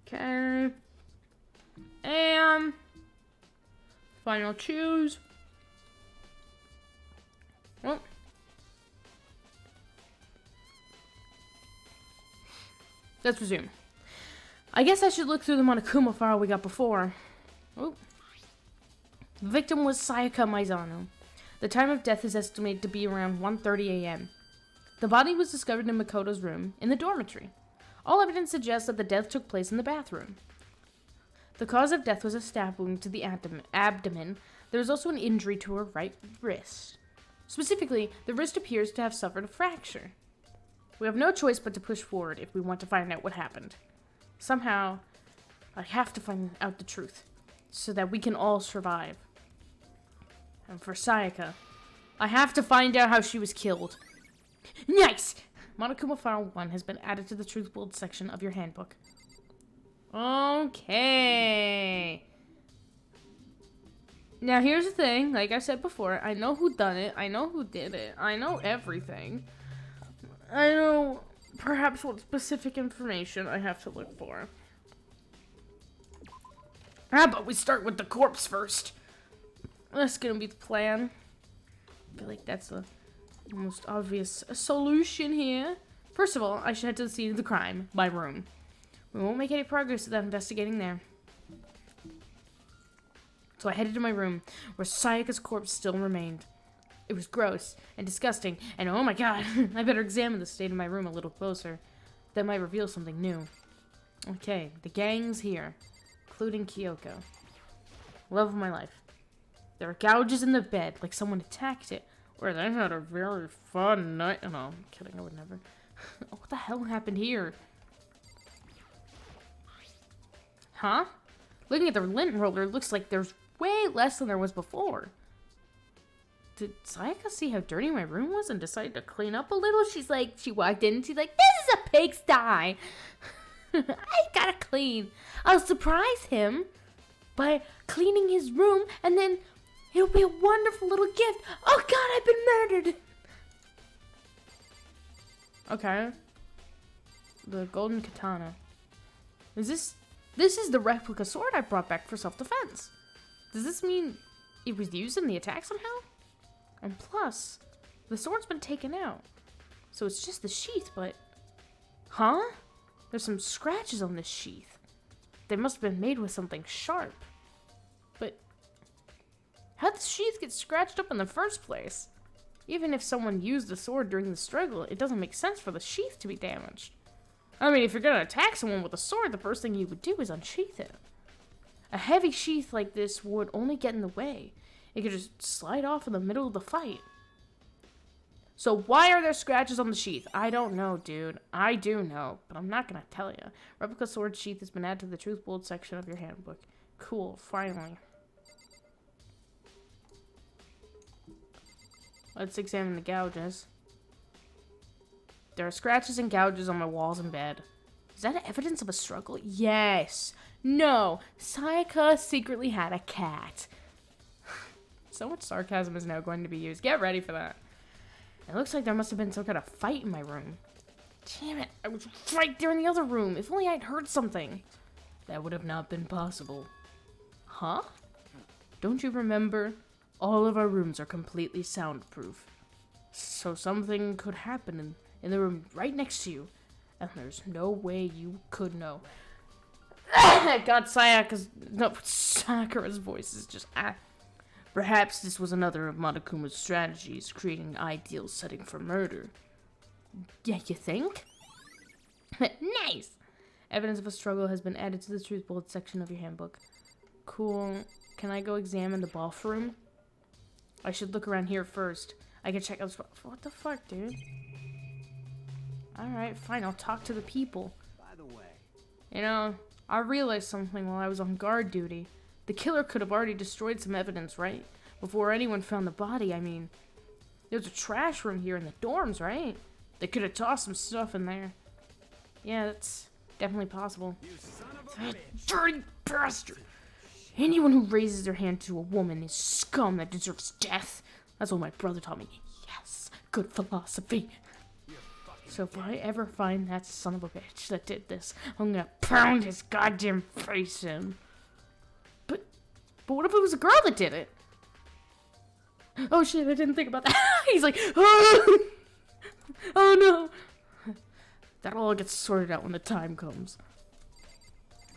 Okay. And final choose. Well. Let's resume. I guess I should look through the Monokuma file we got before. Oh. The victim was Sayaka Maizano. The time of death is estimated to be around 1:30 a.m. The body was discovered in Makoto's room, in the dormitory. All evidence suggests that the death took place in the bathroom. The cause of death was a stab wound to the abdomen There is also an injury to her right wrist. Specifically, the wrist appears to have suffered a fracture. We have no choice but to push forward if we want to find out what happened. Somehow, I have to find out the truth, so that we can all survive. And for Sayaka, I have to find out how she was killed. Nice! Monokuma File 1 has been added to the Truth Bold section of your handbook. Okay. Now here's the thing, like I said before, I know who done it, I know who did it, I know everything. I know perhaps what specific information I have to look for. How about we start with the corpse first? That's gonna be the plan. I feel like that's the most obvious solution here. First of all, I should head to the scene of the crime, my room. We won't make any progress without investigating there. So I headed to my room, where Sayaka's corpse still remained. It was gross and disgusting, and oh my god, I better examine the state of my room a little closer. That might reveal something new. Okay, the gang's here, including Kyoko. Love of my life. There are gouges in the bed, like someone attacked it. Or they had a very fun night. Oh, no, I'm kidding, I would never. What the hell happened here? Huh? Looking at the lint roller, it looks like there's way less than there was before. Did Sayaka see how dirty my room was and decided to clean up a little? She walked in and she's like, this is a pigsty. I gotta clean. I'll surprise him by cleaning his room, and then it'll be a wonderful little gift. Oh god, I've been murdered. Okay. The golden katana. This is the replica sword I brought back for self-defense. Does this mean it was used in the attack somehow? And plus, the sword's been taken out. So it's just the sheath, but... Huh? There's some scratches on this sheath. They must have been made with something sharp. But... how'd the sheath get scratched up in the first place? Even if someone used the sword during the struggle, it doesn't make sense for the sheath to be damaged. I mean, if you're gonna attack someone with a sword, the first thing you would do is unsheath it. A heavy sheath like this would only get in the way. It could just slide off in the middle of the fight. So why are there scratches on the sheath? I don't know, dude. I do know, but I'm not gonna tell you. Replica sword sheath has been added to the Truth Bold section of your handbook. Cool, finally. Let's examine the gouges. There are scratches and gouges on my walls and bed. Is that evidence of a struggle? Yes. No. Sayaka secretly had a cat. So much sarcasm is now going to be used. Get ready for that. It looks like there must have been some kind of fight in my room. Damn it. I was right there in the other room. If only I'd heard something. That would have not been possible. Huh? Don't you remember? All of our rooms are completely soundproof. So something could happen in the room right next to you. And there's no way you could know. God, Sakura's voice is just... Perhaps this was another of Monokuma's strategies, creating an ideal setting for murder. Yeah, you think? Nice! Evidence of a struggle has been added to the Truth Bold section of your handbook. Cool. Can I go examine the bathroom? I should look around here first. I can check out the... What the fuck, dude? Alright, fine. I'll talk to the people. By the way, You know, I realized something while I was on guard duty. The killer could have already destroyed some evidence, right? Before anyone found the body, I mean. There's a trash room here in the dorms, right? They could have tossed some stuff in there. Yeah, that's definitely possible. you son of a That bitch. dirty bastard! Anyone who raises their hand to a woman is scum that deserves death. That's what my brother taught me. Yes, good philosophy. So if I ever find that son of a bitch that did this, I'm gonna pound his goddamn face in. But what if it was a girl that did it? Oh shit, I didn't think about that. He's like, oh, oh no. That all gets sorted out when the time comes.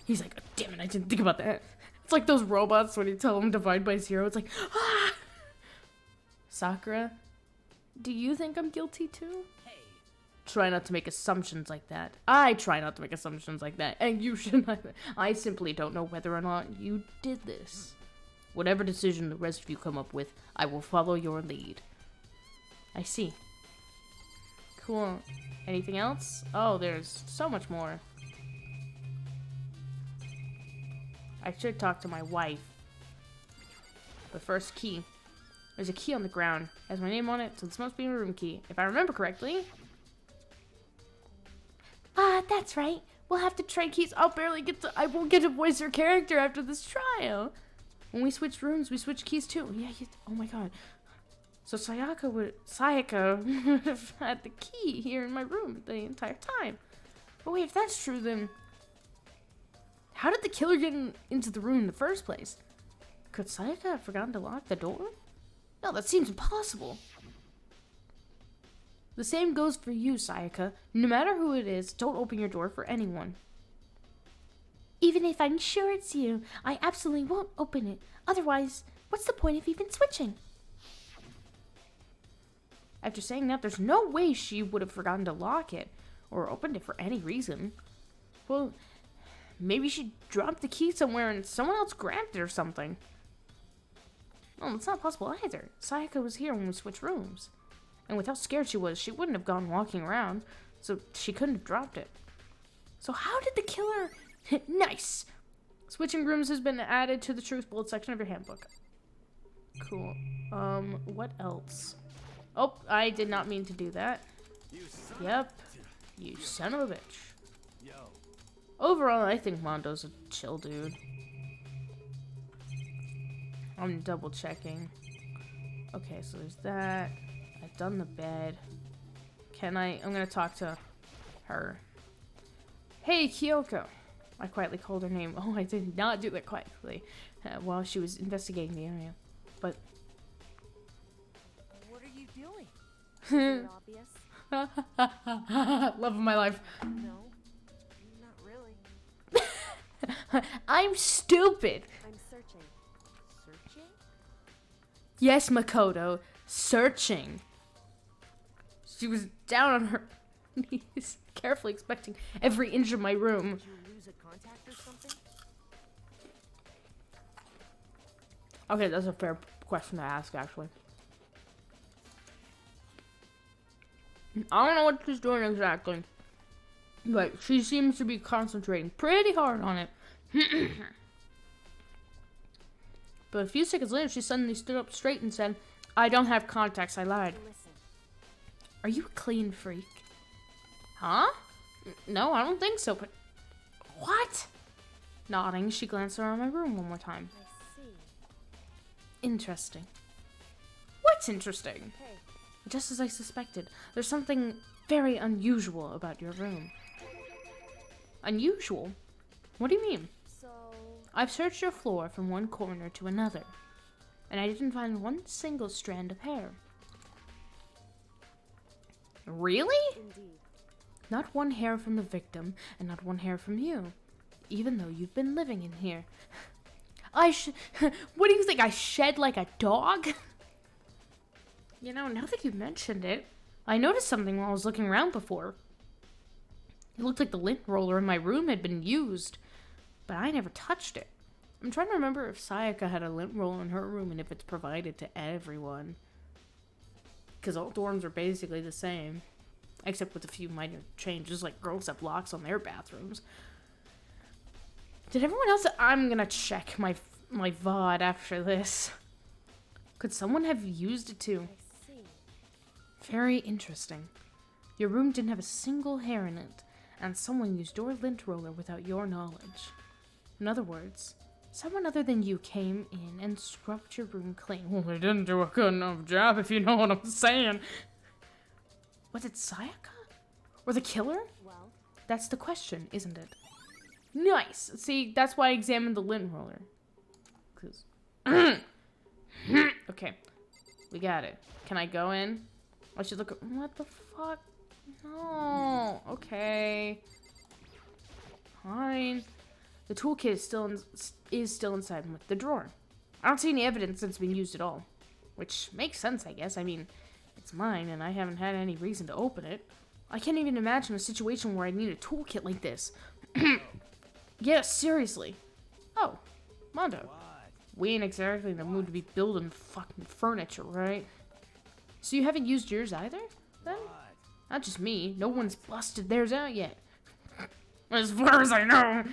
He's like, oh, damn it, I didn't think about that. It's like those robots when you tell them divide by 0. It's like, ah. Sakura, do you think I'm guilty too? Try not to make assumptions like that. I try not to make assumptions like that, and you should not. I simply don't know whether or not you did this. Whatever decision the rest of you come up with, I will follow your lead. I see. Cool. Anything else? Oh, there's so much more. I should talk to my wife. But first, key. There's a key on the ground. It has my name on it, so this must be a room key. If I remember correctly. That's right. We'll have to trade keys. I won't get to voice your character after this trial. When we switch rooms, we switch keys too. Yeah, oh my god. So Sayaka would have had the key here in my room the entire time. But wait, if that's true, then how did the killer get into the room in the first place? Could Sayaka have forgotten to lock the door? No, that seems impossible. The same goes for you, Sayaka. No matter who it is, don't open your door for anyone. Even if I'm sure it's you, I absolutely won't open it. Otherwise, what's the point of even switching? After saying that, there's no way she would have forgotten to lock it or opened it for any reason. Well, maybe she dropped the key somewhere and someone else grabbed it or something. No, it's not possible either. Sayaka was here when we switched rooms. And with how scared she was, she wouldn't have gone walking around, so she couldn't have dropped it. So how did the killer... Nice! Switching rooms has been added to the truth bullet section of your handbook. Cool. What else? Oh, I did not mean to do that. Yep. You son of a bitch. Overall, I think Mondo's a chill dude. I'm double checking. Okay, so there's that. I've done the bed. I'm gonna talk to her. Hey, Kyoko. I quietly called her name. Oh, I did not do that quietly while she was investigating the area. But What are you doing? Is it obvious? love of my life. No, not really. I'm stupid. I'm searching. Searching? Yes, Makoto. Searching. She was down on her knees, carefully inspecting every inch of my room. Did you lose a contact or something? Okay, that's a fair question to ask, actually. I don't know what she's doing exactly, but she seems to be concentrating pretty hard on it. But a few seconds later, she suddenly stood up straight and said, I don't have contacts, I lied. Listen. Are you a clean freak? Huh? No, I don't think so, but... What? Nodding, she glanced around my room one more time. I see. Interesting. What's interesting? Hey, Just as I suspected, there's something very unusual about your room. Unusual? What do you mean? so I've searched your floor from one corner to another, and I didn't find one single strand of hair. Really? indeed. Not one hair from the victim, and not one hair from you, even though you've been living in here. What do you think, I shed like a dog? You know, now that you mentioned it, I noticed something while I was looking around before. It looked like the lint roller in my room had been used, but I never touched it. I'm trying to remember if Sayaka had a lint roller in her room and if it's provided to everyone. Because all dorms are basically the same, except with a few minor changes, like girls have locks on their bathrooms. Did everyone else... I'm gonna check my VOD after this. Could someone have used it too? I see. Very interesting. Your room didn't have a single hair in it, and someone used your lint roller without your knowledge. In other words, someone other than you came in and scrubbed your room clean. Well, they didn't do a good enough job, if you know what I'm saying. Was it Sayaka? Or the killer? Well, That's the question, isn't it? Nice! See, that's why I examined the lint roller. 'Cause... Okay. We got it. Can I go in? I should look... What the fuck? No. Okay. Fine. The toolkit is still inside the drawer. I don't see any evidence that it's been used at all. Which makes sense, I guess. I mean, it's mine, and I haven't had any reason to open it. I can't even imagine a situation where I need a toolkit like this. Yeah, seriously. Oh, Mondo. We ain't exactly in the mood to be building fucking furniture, right? So you haven't used yours either, then? Not just me. No one's busted theirs out yet. As far as I know.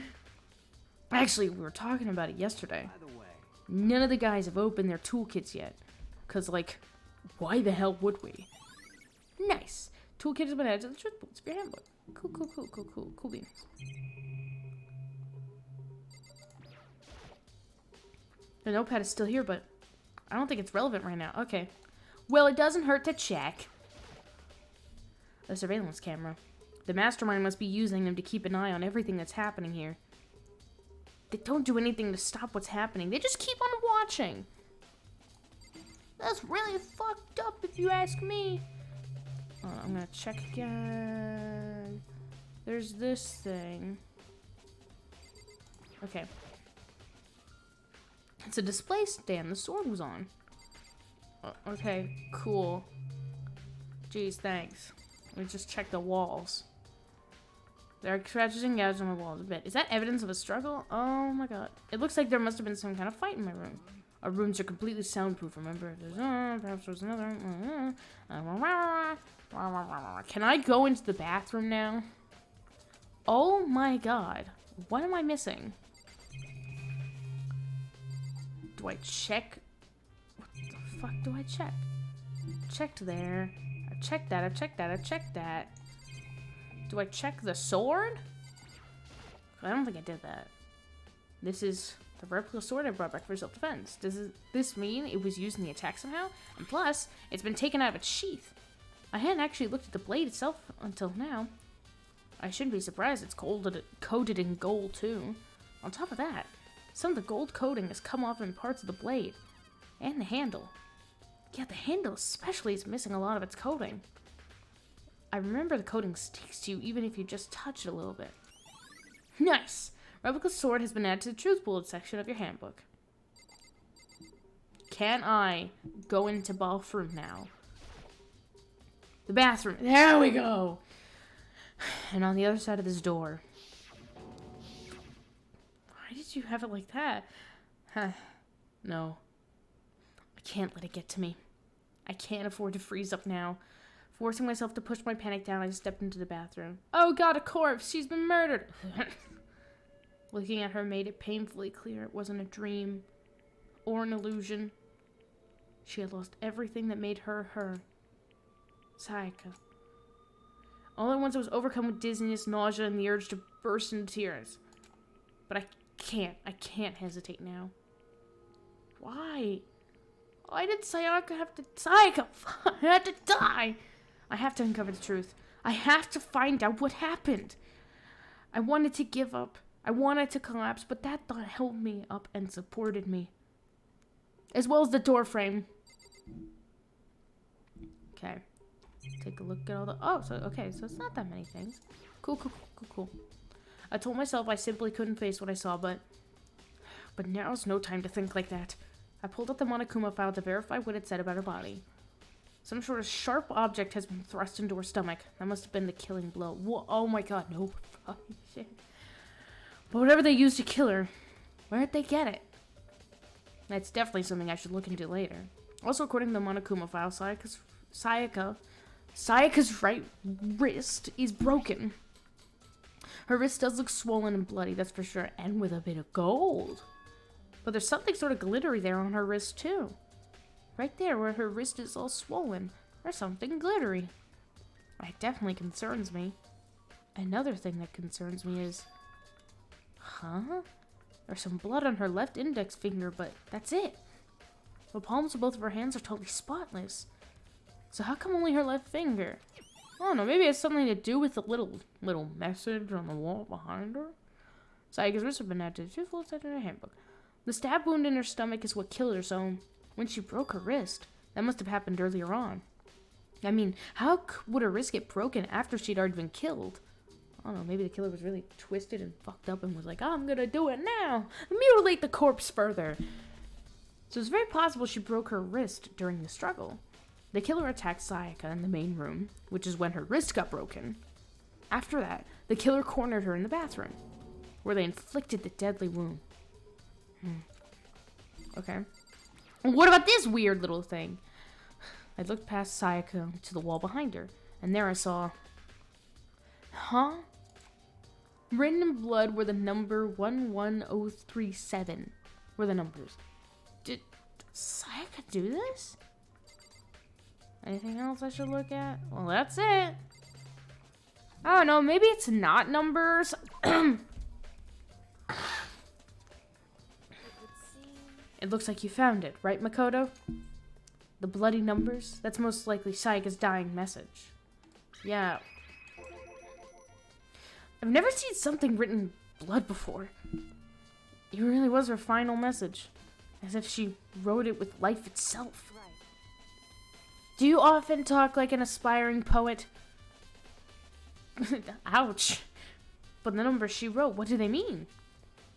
Actually, we were talking about it yesterday. None of the guys have opened their toolkits yet. Because, like, why the hell would we? Nice. Toolkit has been added to the truth boots of your handbook. Cool beans. The notepad is still here, but I don't think it's relevant right now. Okay. Well, it doesn't hurt to check. The surveillance camera. The mastermind must be using them to keep an eye on everything that's happening here. They don't do anything to stop what's happening. They just keep on watching. That's really fucked up if you ask me. I'm gonna check again. There's this thing. Okay. It's a display stand the sword was on. Okay, cool. Jeez, thanks. Let me just check the walls. There are scratches and gouges on the walls a bit. Is that evidence of a struggle? Oh my god. It looks like there must have been some kind of fight in my room. Our rooms are completely soundproof, remember? If there's, perhaps there's another. Can I go into the bathroom now? Oh my god. What am I missing? Do I check? What the fuck do I check? Checked there. I checked that, I checked that, I checked that. Do I check the sword? I don't think I did that. This is the replica sword I brought back for self-defense. Does this mean it was used in the attack somehow? And plus, it's been taken out of its sheath. I hadn't actually looked at the blade itself until now. I shouldn't be surprised it's coated in gold too. On top of that, some of the gold coating has come off in parts of the blade. And the handle. Yeah, the handle especially is missing a lot of its coating. I remember the coating sticks to you even if you just touch it a little bit. Nice! Replica sword has been added to the truth bullet section of your handbook. Can I go into bathroom now? The bathroom. There we go! And on the other side of this door. Why did you have it like that? Huh. No. I can't let it get to me. I can't afford to freeze up now. Forcing myself to push my panic down, I stepped into the bathroom. Oh god, a corpse! She's been murdered! Looking at her made it painfully clear it wasn't a dream or an illusion. She had lost everything that made her her. Sayaka. All at once I was overcome with dizziness, nausea, and the urge to burst into tears. But I can't hesitate now. Why? Why did Sayaka have to... Sayaka had to die! I have to uncover the truth. I have to find out what happened. I wanted to give up. I wanted to collapse, but that thought held me up and supported me. As well as the door frame. Okay. Take a look at all the... Oh, so it's not that many things. Cool. I told myself I simply couldn't face what I saw, but now's no time to think like that. I pulled out the Monokuma file to verify what it said about her body. Some sort of sharp object has been thrust into her stomach. That must have been the killing blow. Whoa, oh my god, no fucking shit. But whatever they used to kill her, where'd they get it? That's definitely something I should look into later. Also, according to the Monokuma file, Sayaka's right wrist is broken. Her wrist does look swollen and bloody, that's for sure, and with a bit of gold. But there's something sort of glittery there on her wrist, too. Right there, where her wrist is all swollen, there's something glittery. That definitely concerns me. Another thing that concerns me is... Huh? There's some blood on her left index finger, but that's it. The palms of both of her hands are totally spotless. So how come only her left finger? I don't know, maybe it has something to do with the little message on the wall behind her? Sayaka's wrist has been added to the truthful section of her handbook. The stab wound in her stomach is what killed her, so when she broke her wrist, that must have happened earlier on. I mean, how would her wrist get broken after she'd already been killed? I don't know, maybe the killer was really twisted and fucked up and was like, I'm gonna do it now! Mutilate the corpse further! So it's very possible she broke her wrist during the struggle. The killer attacked Sayaka in the main room, which is when her wrist got broken. After that, the killer cornered her in the bathroom, where they inflicted the deadly wound. Okay. What about this weird little thing? I looked past Sayaka to the wall behind her, and there I saw... Huh? Written in blood were the number 11037. Were the numbers. Did Sayaka do this? Anything else I should look at? Well, that's it. I don't know, maybe it's not numbers. It looks like you found it, right, Makoto? The bloody numbers? That's most likely Sayaka's dying message. Yeah. I've never seen something written in blood before. It really was her final message. As if she wrote it with life itself. Right. Do you often talk like an aspiring poet? Ouch. But the numbers she wrote, what do they mean?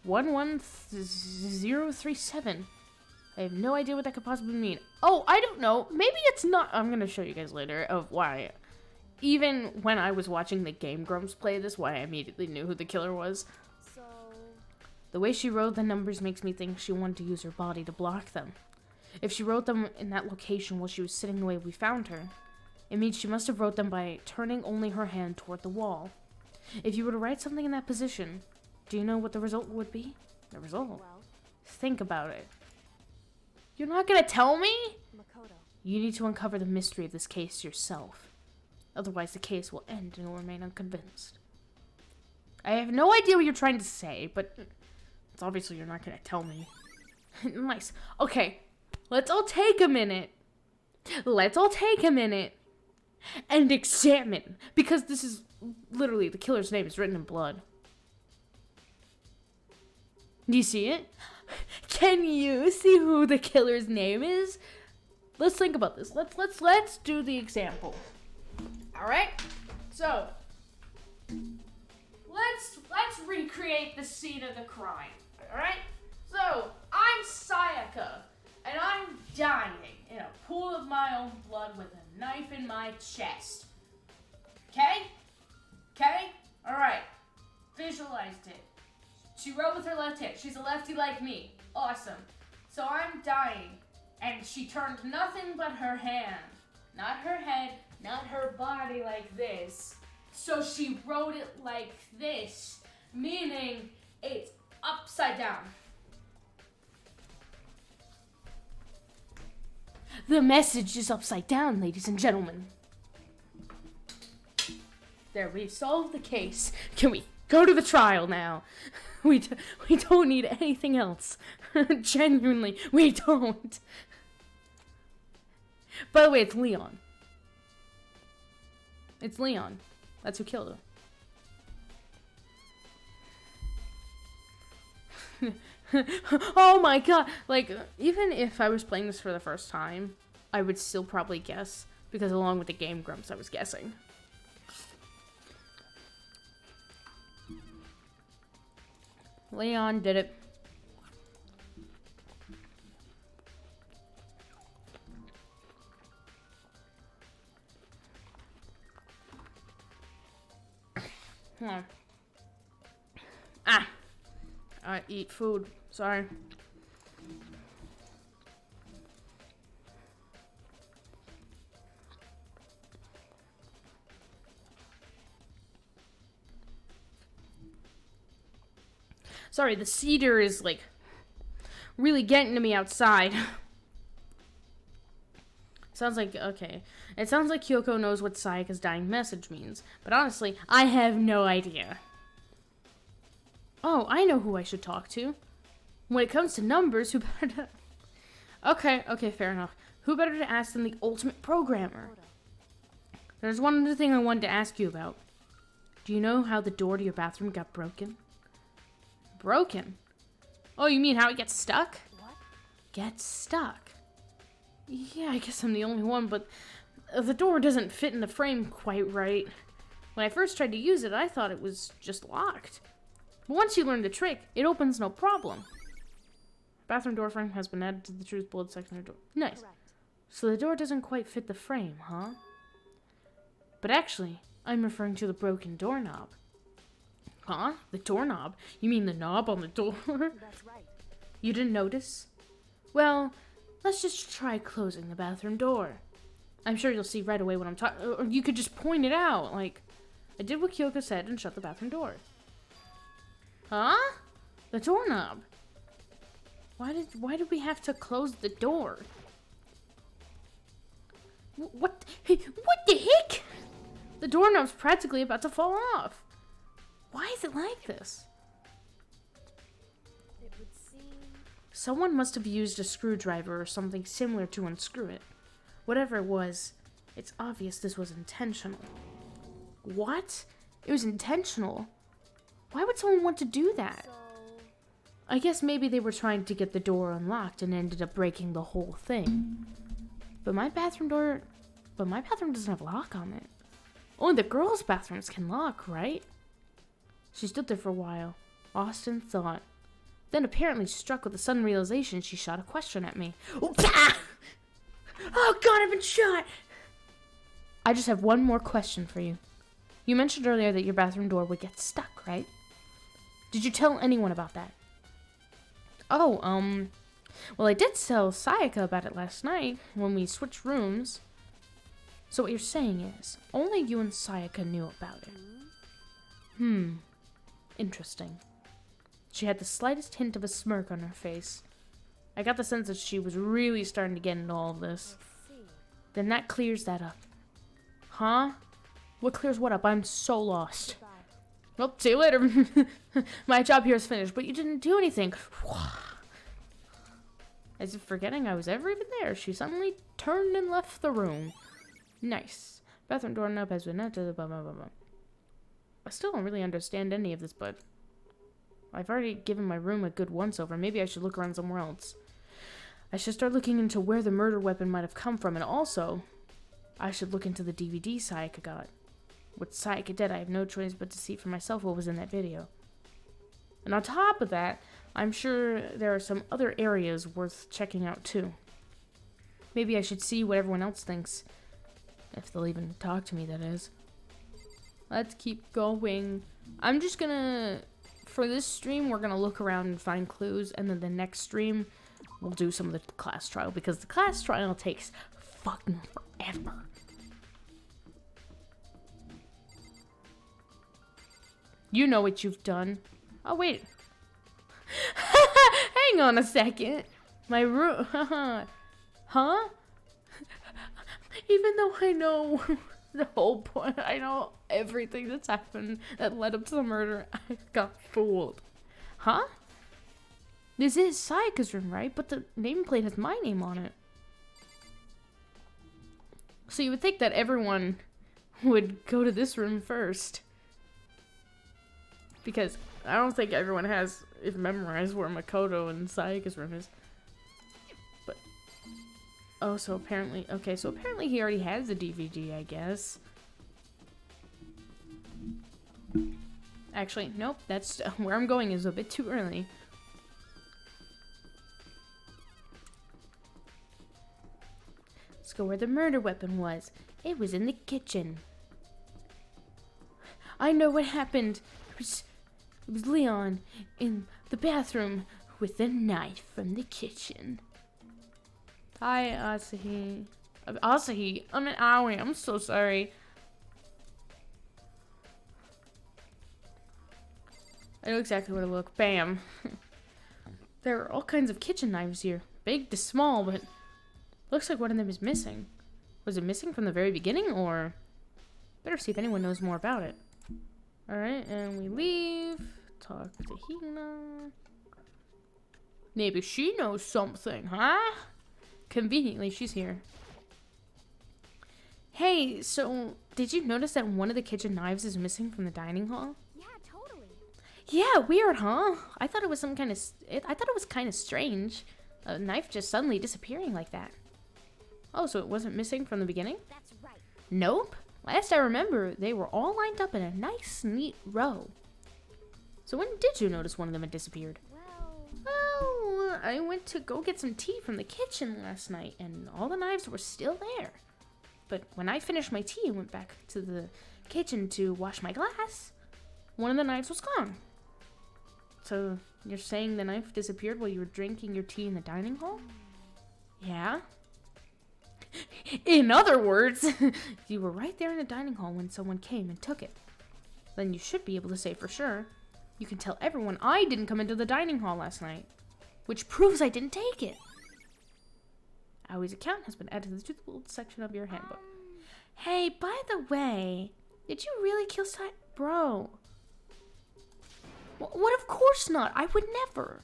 11037. I have no idea what that could possibly mean. Oh, I don't know. Maybe it's not. I'm going to show you guys later of why. Even when I was watching the Game Grumps play this, why I immediately knew who the killer was. So, The way she wrote the numbers makes me think she wanted to use her body to block them. If she wrote them in that location while she was sitting the way we found her, it means she must have wrote them by turning only her hand toward the wall. If you were to write something in that position, do you know what the result would be? The result? well, Think about it. You're not gonna tell me? Makoto. You need to uncover the mystery of this case yourself. Otherwise, the case will end and you'll remain unconvinced. I have no idea what you're trying to say, but it's obviously you're not gonna tell me. Nice. Okay, let's all take a minute. Let's all take a minute and examine, because this is literally the killer's name is written in blood. Do you see it? Can you see who the killer's name is? Let's think about this. Let's do the example. All right. So let's recreate the scene of the crime. All right. So I'm Sayaka, and I'm dying in a pool of my own blood with a knife in my chest. Okay? Okay? All right. Visualized it. She wrote with her left hand. She's a lefty like me. Awesome. So I'm dying, and she turned nothing but her hand. Not her head, not her body like this. So she wrote it like this, meaning it's upside down. The message is upside down, ladies and gentlemen. There, we've solved the case. Can we go to the trial now? We don't need anything else. Genuinely, we don't. By the way, it's Leon. It's Leon. That's who killed him. Oh my god. Like, even if I was playing this for the first time, I would still probably guess. Because along with the Game Grumps, I was guessing. Leon did it. Hold on. I eat food. Sorry. Sorry, the cedar is, like, really getting to me outside. Sounds like, okay. It sounds like Kyoko knows what Sayaka's dying message means. But honestly, I have no idea. Oh, I know who I should talk to. When it comes to numbers, who better to... Okay, fair enough. Who better to ask than the ultimate programmer? There's one other thing I wanted to ask you about. Do you know how the door to your bathroom got broken? Broken? Oh, you mean how it gets stuck? What? Gets stuck? Yeah, I guess I'm the only one, but the door doesn't fit in the frame quite right. When I first tried to use it, I thought it was just locked. But once you learn the trick, it opens no problem. Bathroom door frame has been added to the Truth Blood section of the door. Nice. Correct. So the door doesn't quite fit the frame, huh? But actually, I'm referring to the broken doorknob. Huh? The doorknob? You mean the knob on the door? That's right. You didn't notice? Well, let's just try closing the bathroom door. I'm sure you'll see right away what I'm talking. Or you could just point it out. Like, I did what Kyoko said and shut the bathroom door. Huh? The doorknob. Why did we have to close the door? What the heck? The doorknob's practically about to fall off. Why is it like this? It would seem. Someone must have used a screwdriver or something similar to unscrew it. Whatever it was, it's obvious this was intentional. What? It was intentional? Why would someone want to do that? So. I guess maybe they were trying to get the door unlocked and ended up breaking the whole thing. But my bathroom doesn't have a lock on it. Only the girls' bathrooms can lock, right? She stood there for a while, lost in thought. Then, apparently struck with a sudden realization, she shot a question at me. Oh God, I've been shot! I just have one more question for you. You mentioned earlier that your bathroom door would get stuck, right? Did you tell anyone about that? Oh, well, I did tell Sayaka about it last night when we switched rooms. So what you're saying is, only you and Sayaka knew about it. Interesting. She had the slightest hint of a smirk on her face. I got the sense that she was really starting to get into all of this. I see. Then that clears that up. Huh? What clears what up? I'm so lost. Goodbye. Well, see you later. My job here is finished, but you didn't do anything. As if forgetting I was ever even there, she suddenly turned and left the room. Nice. Bathroom doorknob has been entered. Blah, blah, blah, blah. I still don't really understand any of this, but I've already given my room a good once-over. Maybe I should look around somewhere else. I should start looking into where the murder weapon might have come from, and also, I should look into the DVD Sayaka got. With Sayaka dead, I have no choice but to see for myself what was in that video. And on top of that, I'm sure there are some other areas worth checking out too. Maybe I should see what everyone else thinks. If they'll even talk to me, that is. Let's keep going. I'm just gonna... For this stream, we're gonna look around and find clues, and then the next stream, we'll do some of the class trial, because the class trial takes fucking forever. You know what you've done. Oh, wait. Hang on a second. My room... Huh? Even though I know the whole point, I know everything that's happened that led up to the murder, I got fooled. Huh? This is Sayaka's room, right? But the nameplate has my name on it. So you would think that everyone would go to this room first. Because I don't think everyone has it memorized where Makoto and Sayaka's room is. But, oh, so apparently, okay, so apparently he already has the DVD, I guess. Actually, nope, that's, where I'm going is a bit too early. Let's go where the murder weapon was. It was in the kitchen. I know what happened. It was Leon in the bathroom with a knife from the kitchen. Hi, Asahi. Asahi, I'm an Aoi. I'm so sorry. I know exactly where to look. Bam. There are all kinds of kitchen knives here. Big to small, but looks like one of them is missing. Was it missing from the very beginning, or... Better see if anyone knows more about it. Alright, and we leave. Talk to Hina. Maybe she knows something, huh? Conveniently, she's here. Hey, so did you notice that one of the kitchen knives is missing from the dining hall? Yeah, totally. Yeah, weird, huh? I thought it was some kind of... I thought it was kind of strange. A knife just suddenly disappearing like that. Oh, so it wasn't missing from the beginning? That's right. Nope. Last I remember, they were all lined up in a nice, neat row. So when did you notice one of them had disappeared? Well, I went to go get some tea from the kitchen last night, and all the knives were still there. But when I finished my tea and went back to the kitchen to wash my glass, one of the knives was gone. So You're saying the knife disappeared while you were drinking your tea in the dining hall? Yeah? In other words, you were right there in the dining hall when someone came and took it. Then you should be able to say for sure. You can tell everyone I didn't come into the dining hall last night, which proves I didn't take it. Aoi's account has been added to the truthful section of your handbook. Hey, by the way, did you really kill Bro? What? Of course not. I would never.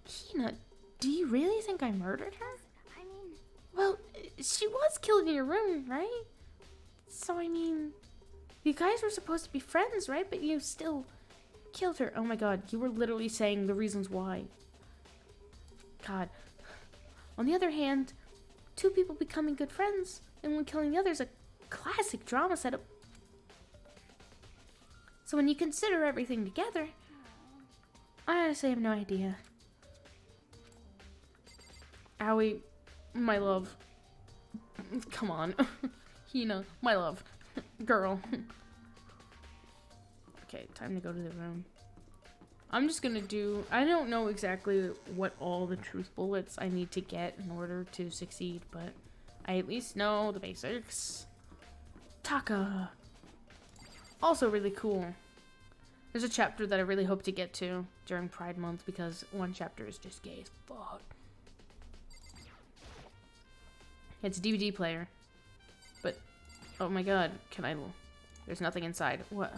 Hina, do you really think I murdered her? I mean, Well, she was killed in your room, right? So, I mean, you guys were supposed to be friends, right? But you still killed her. Oh my god, you were literally saying the reasons why. God. On the other hand, two people becoming good friends and one killing the other is a classic drama setup. So when you consider everything together, I honestly have no idea. Aoi, my love. Come on. Hina, my love. Girl. Okay, time to go to the room. I'm just gonna do... I don't know exactly what all the truth bullets I need to get in order to succeed, but I at least know the basics. Taka. Also really cool. There's a chapter that I really hope to get to during Pride Month because one chapter is just gay as fuck. It's a DVD player. But, oh my god, can I... There's nothing inside. What?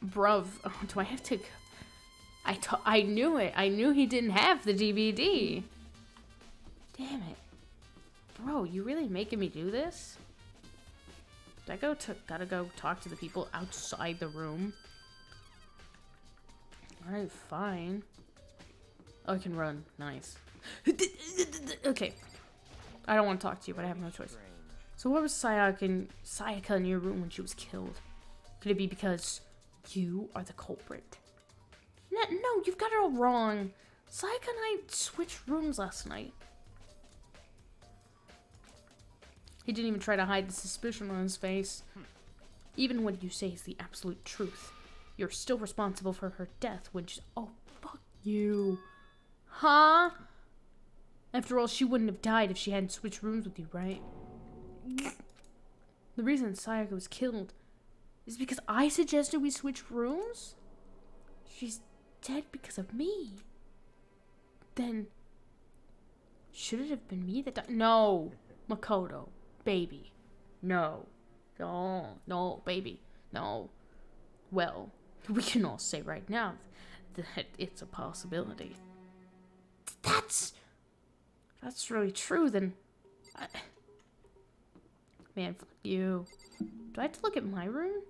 Bruv. Oh, do I have to... I knew it. I knew he didn't have the DVD. Damn it. Bro, you really making me do this? Gotta go talk to the people outside the room. Alright, fine. Oh, I can run. Nice. Okay. I don't want to talk to you, but I have no choice. So what was Sayaka in your room when she was killed? Could it be because you are the culprit? No, you've got it all wrong. Sayaka and I switched rooms last night. He didn't even try to hide the suspicion on his face. Even what you say is the absolute truth. You're still responsible for her death when she's... Oh, fuck you. Huh? After all, she wouldn't have died if she hadn't switched rooms with you, right? The reason Sayaka was killed is because I suggested we switch rooms? She's dead because of me. Then, should it have been me that died? No, Makoto. Baby. No. No, baby. No. Well, we can all say right now that it's a possibility. That's really true, then... Man, fuck you. Do I have to look at my room?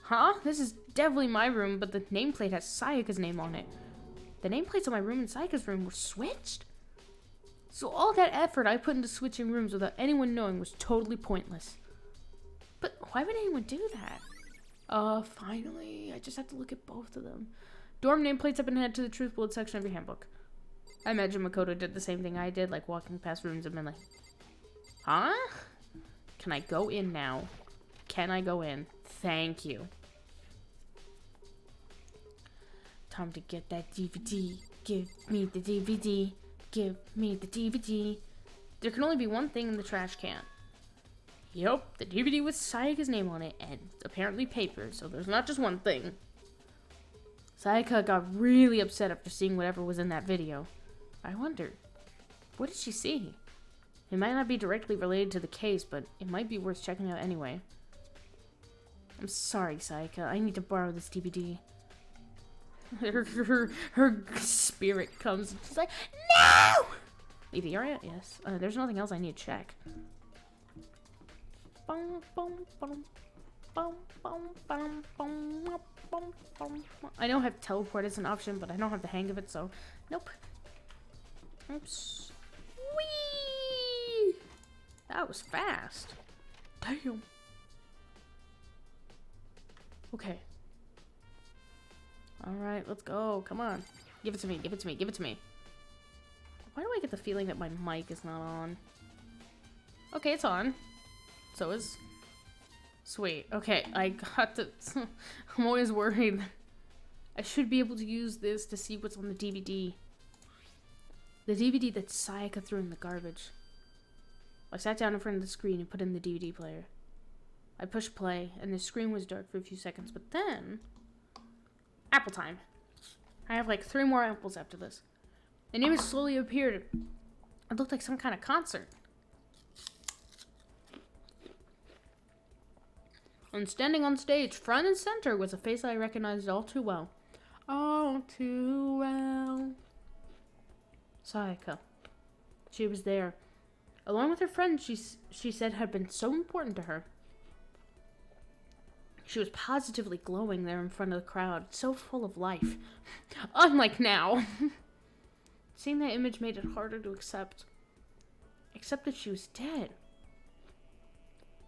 Huh? This is definitely my room, but the nameplate has Sayaka's name on it. The nameplates on my room and Sayaka's room were switched? So all that effort I put into switching rooms without anyone knowing was totally pointless. But why would anyone do that? Finally. I just have to look at both of them. Dorm nameplates have been added to the truth bullet section of your handbook. I imagine Makoto did the same thing I did, like walking past rooms and been like, huh? Can I go in now? Can I go in? Thank you. Time to get that DVD. Give me the DVD. Give me the DVD. There can only be one thing in the trash can. Yup, the DVD with Sayaka's name on it, and apparently paper, so there's not just one thing. Sayaka got really upset after seeing whatever was in that video. I wonder, what did she see? It might not be directly related to the case, but it might be worth checking out anyway. I'm sorry, Sayaka. I need to borrow this DVD. Her spirit comes and she's like, no! Leave the area? Yes. There's nothing else I need to check. I know I have teleport as an option, but I don't have the hang of it, so nope. Oops. Whee! That was fast. Damn. Okay. Alright, let's go. Come on. Give it to me, give it to me, give it to me. Why do I get the feeling that my mic is not on? Okay, it's on. So is Sweet. Okay, I got the... I'm always worried. I should be able to use this to see what's on the DVD. The DVD that Sayaka threw in the garbage. I sat down in front of the screen and put in the DVD player. I pushed play, and the screen was dark for a few seconds, but then... Apple time. I have like 3 more apples after this. The name slowly appeared. It looked like some kind of concert. And standing on stage, front and center, was a face I recognized all too well. All too well. Sayaka. She was there. Along with her friend she said had been so important to her. She was positively glowing there in front of the crowd, so full of life. Unlike now. Seeing that image made it harder to accept. Except that she was dead.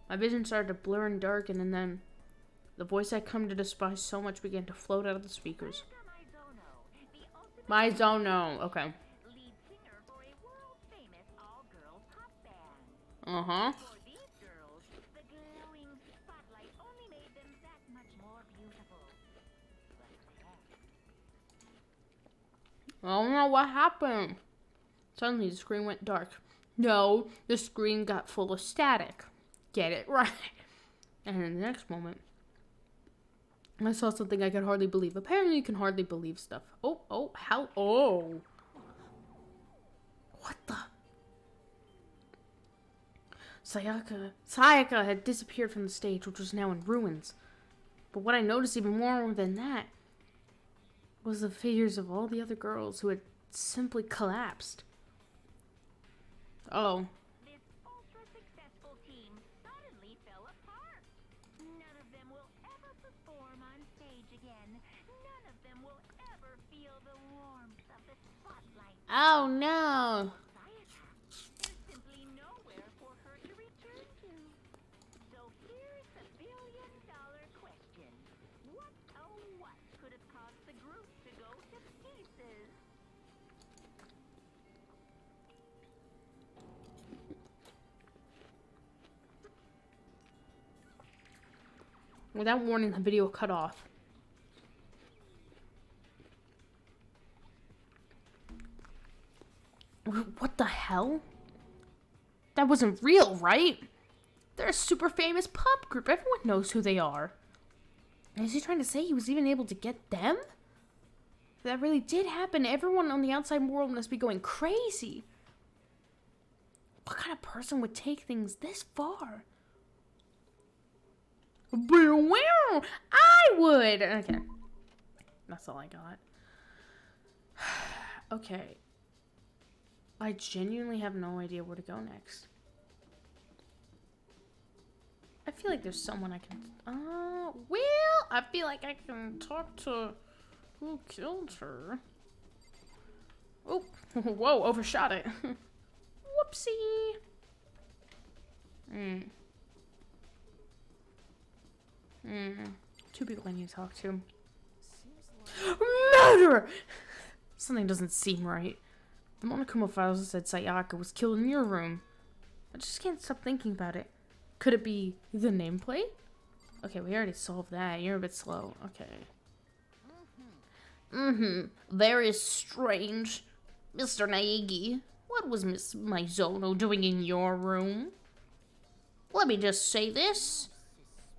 My vision started to blur and darken, and then the voice I'd come to despise so much began to float out of the speakers. Maizono. Okay. Lead singer for a world-famous all-girl pop band. Uh-huh. For these girls, the glowing spotlight only made them that much more beautiful. I don't know what happened. Suddenly the screen went dark. No, the screen got full of static. Get it right. And in the next moment, I saw something I could hardly believe. Apparently you can hardly believe stuff. Oh, how? Oh. What the? Sayaka had disappeared from the stage, which was now in ruins. But what I noticed even more than that was the figures of all the other girls who had simply collapsed. Oh. This ultra-successful team suddenly fell apart. None of them will ever perform on stage again. None of them will ever feel the warmth of the spotlight. Oh no. Sayaka, there's simply nowhere for her to return to. So here's the billion-dollar question. What, oh what, could have caused the group to go to pieces? Without warning, the video cut off. What the hell? That wasn't real, right? They're a super famous pop group. Everyone knows who they are. And is he trying to say he was even able to get them? If that really did happen, everyone on the outside world must be going crazy. What kind of person would take things this far? Well, I would. Okay. That's all I got. Okay. I genuinely have no idea where to go next. I feel like there's someone I can... well, I feel like I can talk to... Who killed her? Oh, whoa, overshot it. Whoopsie. Two people I need to talk to. Murderer! Something doesn't seem right. The Monokuma files said Sayaka was killed in your room. I just can't stop thinking about it. Could it be the nameplate? Okay, we already solved that. You're a bit slow. Okay. Very strange. Mr. Naegi, what was Miss Maizono doing in your room? Let me just say this.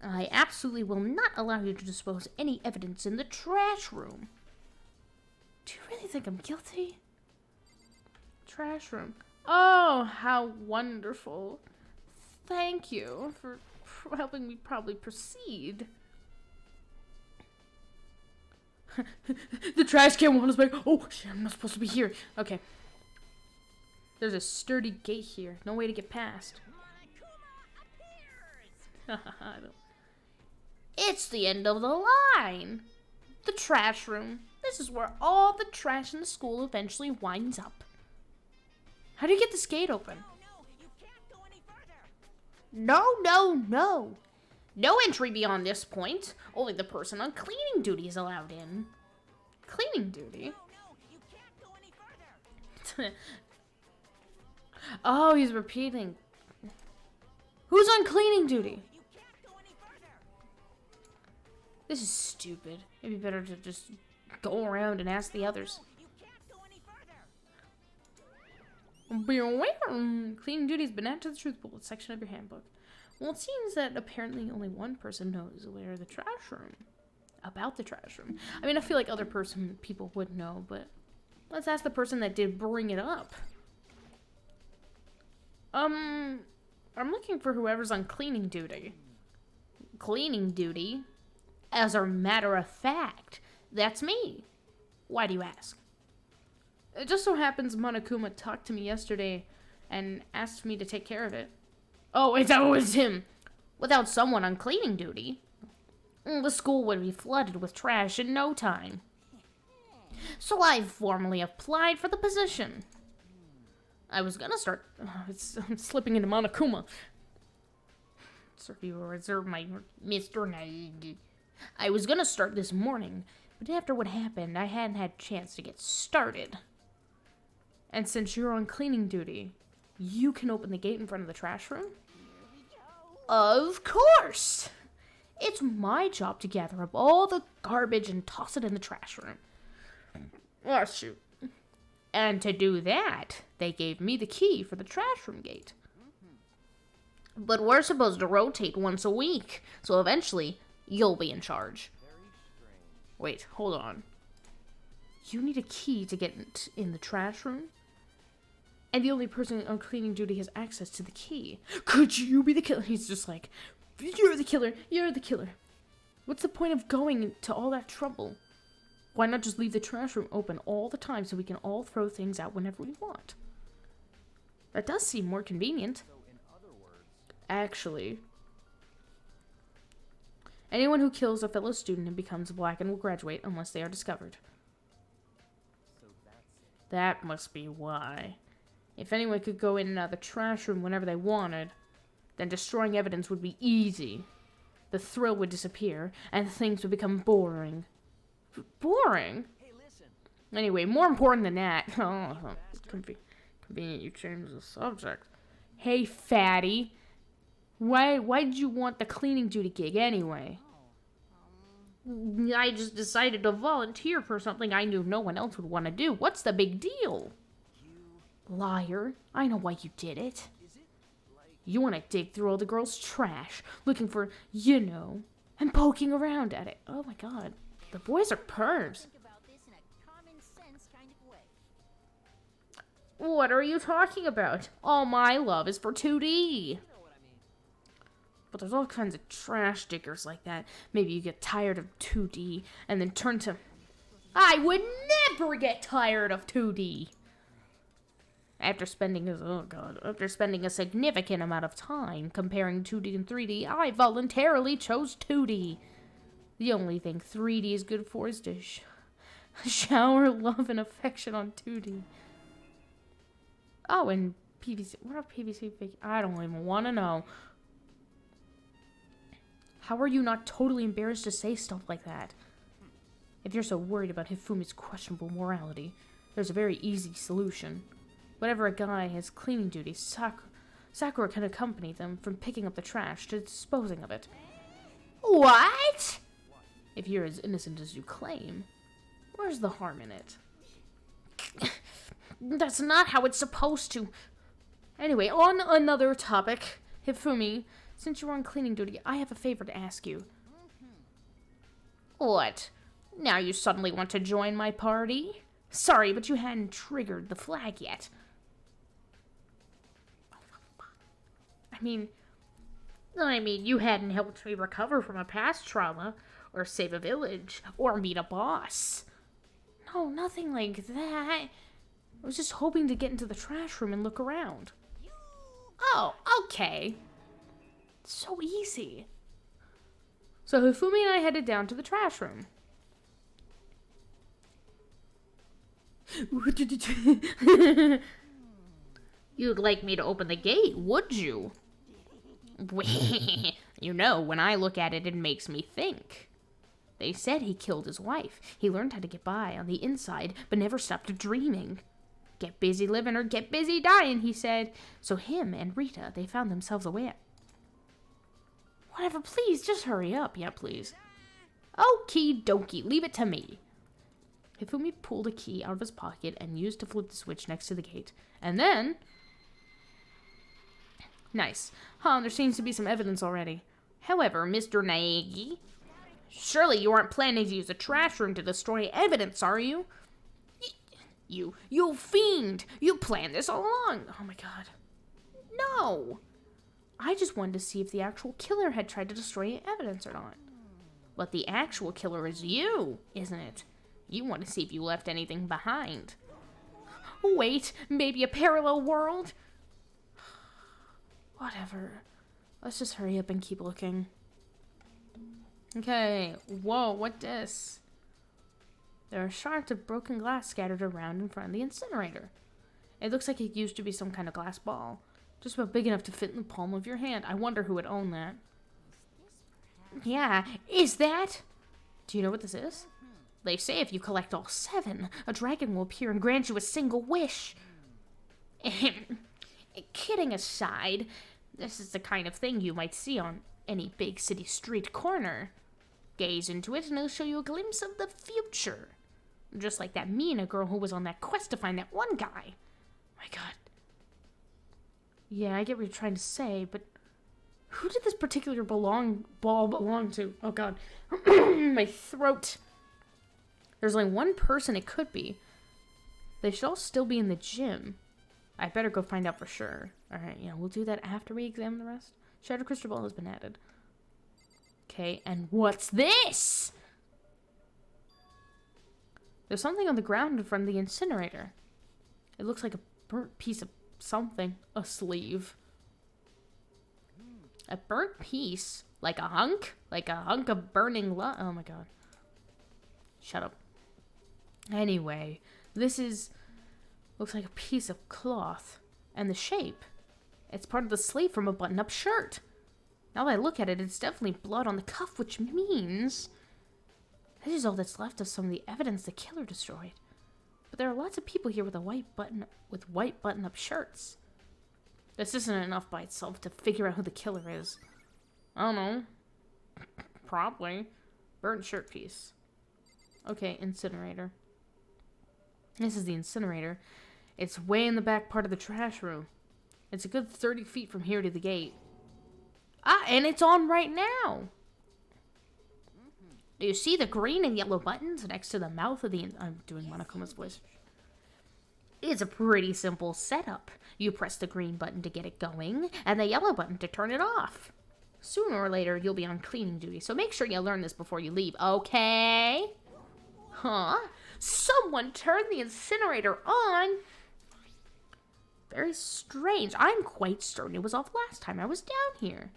I absolutely will not allow you to dispose any evidence in the trash room. Do you really think I'm guilty? Trash room. Oh, how wonderful. Thank you for helping me probably proceed. The trash can won't back. Oh, shit, I'm not supposed to be here. Okay. There's a sturdy gate here. No way to get past. It's the end of the line. The trash room. This is where all the trash in the school eventually winds up. How do you get this gate open? No, you can't go any further. No. No entry beyond this point. Only the person on cleaning duty is allowed in. Cleaning duty? No, you can't go any further. Oh, he's repeating. Who's on cleaning duty? You can't go any further. This is stupid. It'd be better to just go around and ask the others. You can't go any further. Cleaning duties, but add to the truth bullet section of your handbook. Well, it seems that apparently only one person knows where the trash room. About the trash room. I mean, I feel like other people would know, but let's ask the person that did bring it up. I'm looking for whoever's on cleaning duty. Cleaning duty? As a matter of fact, that's me. Why do you ask? It just so happens Monokuma talked to me yesterday and asked me to take care of it. Oh, it's always him. Without someone on cleaning duty, the school would be flooded with trash in no time. So I formally applied for the position. I was gonna start... I'm slipping into Monokuma. Sorry, you reserve my Mr. Nag. I was gonna start this morning, but after what happened, I hadn't had a chance to get started. And since you're on cleaning duty, you can open the gate in front of the trash room? Of course! It's my job to gather up all the garbage and toss it in the trash room. Oh, shoot. And to do that, they gave me the key for the trash room gate. But we're supposed to rotate once a week, so eventually, you'll be in charge. Wait, hold on. You need a key to get in the trash room? And the only person on cleaning duty has access to the key. Could you be the killer? He's just like, you're the killer, you're the killer. What's the point of going to all that trouble? Why not just leave the trash room open all the time so we can all throw things out whenever we want? That does seem more convenient. Actually, anyone who kills a fellow student and becomes black and will graduate unless they are discovered. That must be why. If anyone could go in and out of the trash room whenever they wanted, then destroying evidence would be easy. The thrill would disappear, and things would become boring. Boring? Hey, listen. Anyway, more important than that. Oh, convenient you changed the subject. Hey, fatty. Why'd you want the cleaning duty gig anyway? I just decided to volunteer for something I knew no one else would want to do. What's the big deal? Liar. I know why you did it. You want to dig through all the girls' trash, looking for, and poking around at it. Oh my god. The boys are pervs. Think about this in a common sense kind of way. What are you talking about? All my love is for 2D. But there's all kinds of trash diggers like that. Maybe you get tired of 2D and then turn to... I would never get tired of 2D. After spending a significant amount of time comparing 2D and 3D, I voluntarily chose 2D. The only thing 3D is good for is to shower love and affection on 2D. Oh, and PVC. What are PVC? I don't even want to know. How are you not totally embarrassed to say stuff like that? If you're so worried about Hifumi's questionable morality, there's a very easy solution. Whenever a guy has cleaning duty, Sakura can accompany them from picking up the trash to disposing of it. What? If you're as innocent as you claim, where's the harm in it? That's not how it's supposed to. Anyway, on another topic, Hifumi, since you're on cleaning duty, I have a favor to ask you. What? Now you suddenly want to join my party? Sorry, but you hadn't triggered the flag yet. I mean, you hadn't helped me recover from a past trauma, or save a village, or meet a boss. No, nothing like that. I was just hoping to get into the trash room and look around. Oh, okay. So easy. So Hifumi and I headed down to the trash room. You'd like me to open the gate, would you? When I look at it, it makes me think. They said he killed his wife. He learned how to get by on the inside, but never stopped dreaming. Get busy living or get busy dying, he said. So him and Rita, they found themselves away. Whatever, please, just hurry up. Yeah, please. Okie dokie, leave it to me. Hifumi pulled a key out of his pocket and used to flip the switch next to the gate. And then... Nice. There seems to be some evidence already. However, Mr. Naegi, surely you aren't planning to use a trash room to destroy evidence, are you? You fiend! You planned this all along! Oh my god. No! I just wanted to see if the actual killer had tried to destroy evidence or not. But the actual killer is you, isn't it? You want to see if you left anything behind. Wait, maybe a parallel world? Whatever. Let's just hurry up and keep looking. Okay, whoa, what this? There are shards of broken glass scattered around in front of the incinerator. It looks like it used to be some kind of glass ball. Just about big enough to fit in the palm of your hand. I wonder who would own that. Yeah, is that? Do you know what this is? They say if you collect all 7, a dragon will appear and grant you a single wish. Kidding aside, this is the kind of thing you might see on any big city street corner. Gaze into it and it'll show you a glimpse of the future. Just like that Mina girl who was on that quest to find that one guy. My god. Yeah, I get what you're trying to say, but who did this particular ball belong to? Oh god. My throat. There's only one person it could be. They should all still be in the gym. I better go find out for sure. Alright, yeah, we'll do that after we examine the rest. Shattered crystal ball has been added. Okay, and what's this? There's something on the ground in front of the incinerator. It looks like a burnt piece of something. A sleeve. A burnt piece? Like a hunk? Like a hunk of burning love? Oh my god. Shut up. Anyway, this is... looks like a piece of cloth. And the shape. It's part of the sleeve from a button-up shirt. Now that I look at it, it's definitely blood on the cuff, which means... this is all that's left of some of the evidence the killer destroyed. But there are lots of people here with white button-up shirts. This isn't enough by itself to figure out who the killer is. I don't know. Probably. Burnt shirt piece. Okay, incinerator. This is the incinerator. It's way in the back part of the trash room. It's a good 30 feet from here to the gate. Ah, and it's on right now! Do you see the green and yellow buttons next to the mouth of the... I'm doing Monokoma's voice. It's a pretty simple setup. You press the green button to get it going, and the yellow button to turn it off. Sooner or later, you'll be on cleaning duty, so make sure you learn this before you leave, okay? Huh? Someone turned the incinerator on? Very strange. I'm quite certain it was off last time I was down here.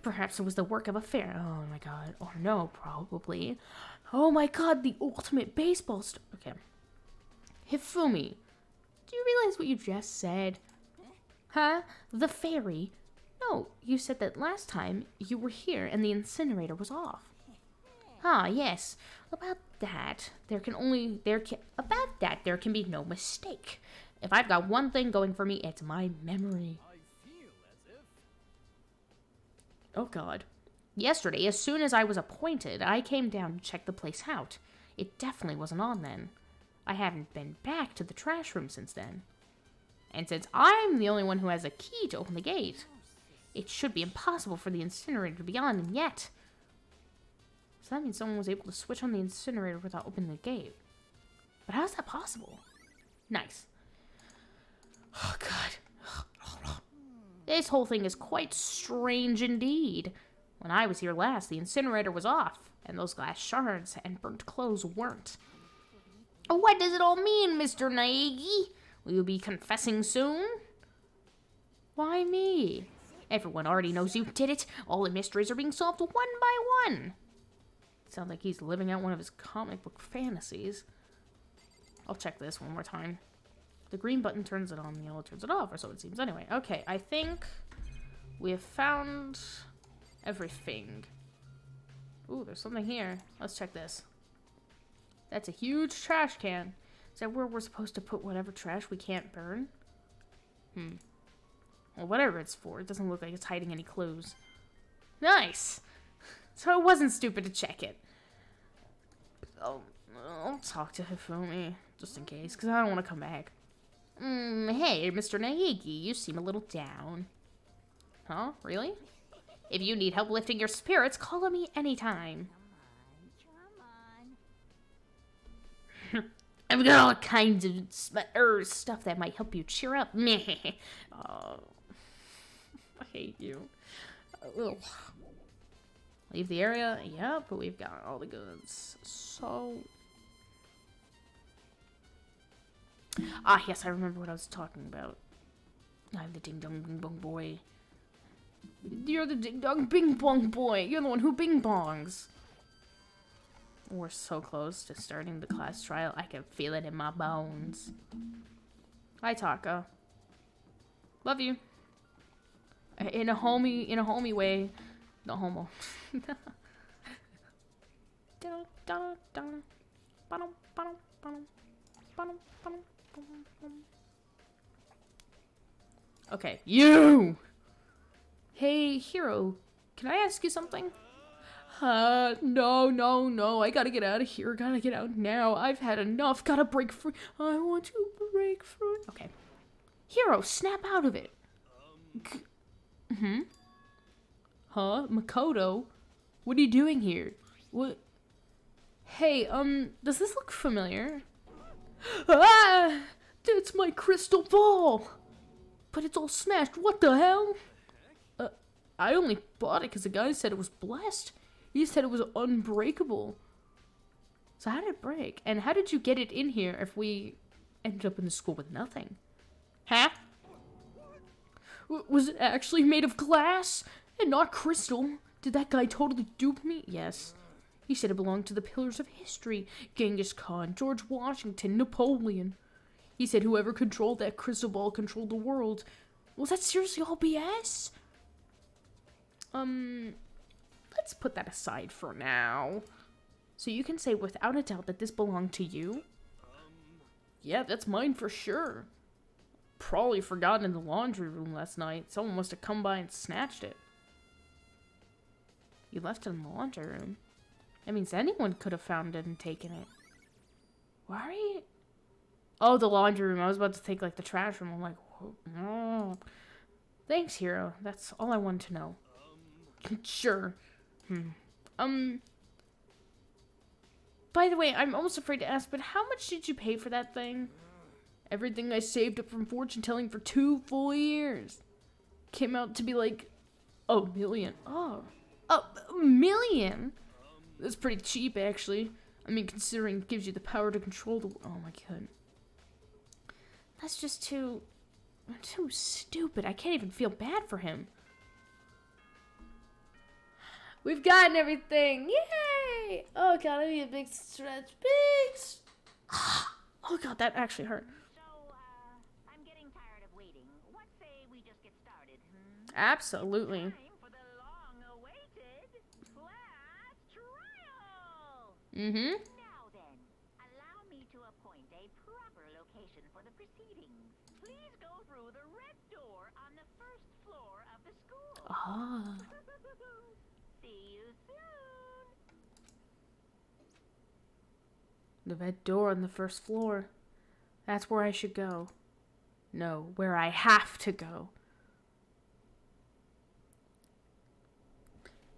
Perhaps it was the work of a fair... oh my god. Or no, probably. Oh my god, the ultimate baseball star... okay. Hifumi, do you realize what you just said? Huh? The fairy? No, you said that last time you were here and the incinerator was off. Ah, yes. About that, there can be no mistake. If I've got one thing going for me, it's my memory. Oh god. Yesterday, as soon as I was appointed, I came down to check the place out. It definitely wasn't on then. I haven't been back to the trash room since then. And since I'm the only one who has a key to open the gate, it should be impossible for the incinerator to be on, and yet... so that means someone was able to switch on the incinerator without opening the gate. But how's that possible? Nice. Oh god. This whole thing is quite strange indeed. When I was here last, the incinerator was off, and those glass shards and burnt clothes weren't. What does it all mean, Mr. Naegi? Will you be confessing soon? Why me? Everyone already knows you did it. All the mysteries are being solved one by one. Sounds like he's living out one of his comic book fantasies. I'll check this one more time. The green button turns it on, the yellow turns it off, or so it seems anyway. Okay, I think we have found everything. Ooh, there's something here. Let's check this. That's a huge trash can. Is that where we're supposed to put whatever trash we can't burn? Well, whatever it's for, it doesn't look like it's hiding any clues. Nice! So it wasn't stupid to check it. I'll talk to Hifumi, just in case, because I don't want to come back. Hey, Mr. Naegi, you seem a little down. Huh? Really? If you need help lifting your spirits, call on me anytime. Come on. I've got all kinds of stuff that might help you cheer up. Oh, I hate you. Ugh. Leave the area? Yeah, but we've got all the goods. So... Ah, yes, I remember what I was talking about. I'm the Ding Dong Bing Bong Boy. You're the Ding Dong Bing Bong Boy. You're the one who bing bongs. We're so close to starting the class trial. I can feel it in my bones. Hi, Taka. Love you. In a homey way. No homo. Okay, you! Hey, Hero, can I ask you something? No, I gotta get out of here, gotta get out now. I've had enough, gotta break free. I want to break free. Okay. Hero, snap out of it. Huh? Makoto? What are you doing here? What? Hey, does this look familiar? Ah! That's my crystal ball! But it's all smashed. What the hell? I only bought it because the guy said it was blessed. He said it was unbreakable. So how did it break? And how did you get it in here if we ended up in the school with nothing? Huh? Was it actually made of glass and not crystal? Did that guy totally dupe me? Yes. He said it belonged to the pillars of history. Genghis Khan, George Washington, Napoleon. He said whoever controlled that crystal ball controlled the world. Was that seriously all BS? Let's put that aside for now. So you can say without a doubt that this belonged to you? Yeah, that's mine for sure. Probably forgotten in the laundry room last night. Someone must have come by and snatched it. You left it in the laundry room? That means anyone could have found it and taken it. Why are you... Oh, the laundry room. I was about to take, like, the trash room. I'm like, no. Thanks, Hero. That's all I wanted to know. Sure. By the way, I'm almost afraid to ask, but how much did you pay for that thing? Everything I saved up from fortune telling for 2 full years. Came out to be like $1 million. Oh. $1 million? That's pretty cheap, actually. I mean, considering it gives you the power to control the... Oh my god. That's just too stupid. I can't even feel bad for him. We've gotten everything. Yay! Oh god, I need a big stretch. Oh god, that actually hurt. So, I'm getting tired of waiting. What say we just get started, Absolutely. Time for the long-awaited class trial! Now then, allow me to appoint a proper location for the proceedings. Please go through the red door on the first floor of the school. Ah. See you soon! The red door on the first floor. That's where I should go. No, where I have to go.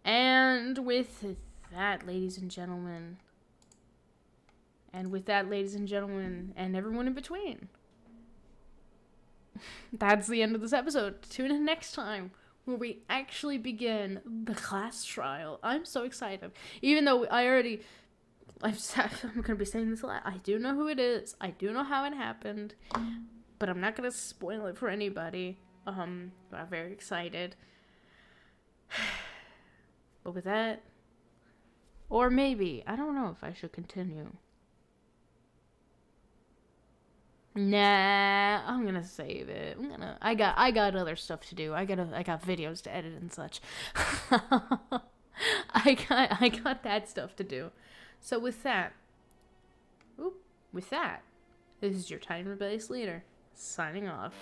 And with that, ladies and gentlemen, and everyone in between, that's the end of this episode. Tune in next time, where we actually begin the class trial. I'm so excited. Even though I'm gonna be saying this a lot. I do know who it is. I do know how it happened. But I'm not gonna spoil it for anybody. I'm very excited. But with that, or maybe, I don't know if I should continue. Nah, I'm gonna save it. I got other stuff to do. I got videos to edit and such. I got that stuff to do. So with that, this is your Tiny Rebellious Leader, signing off.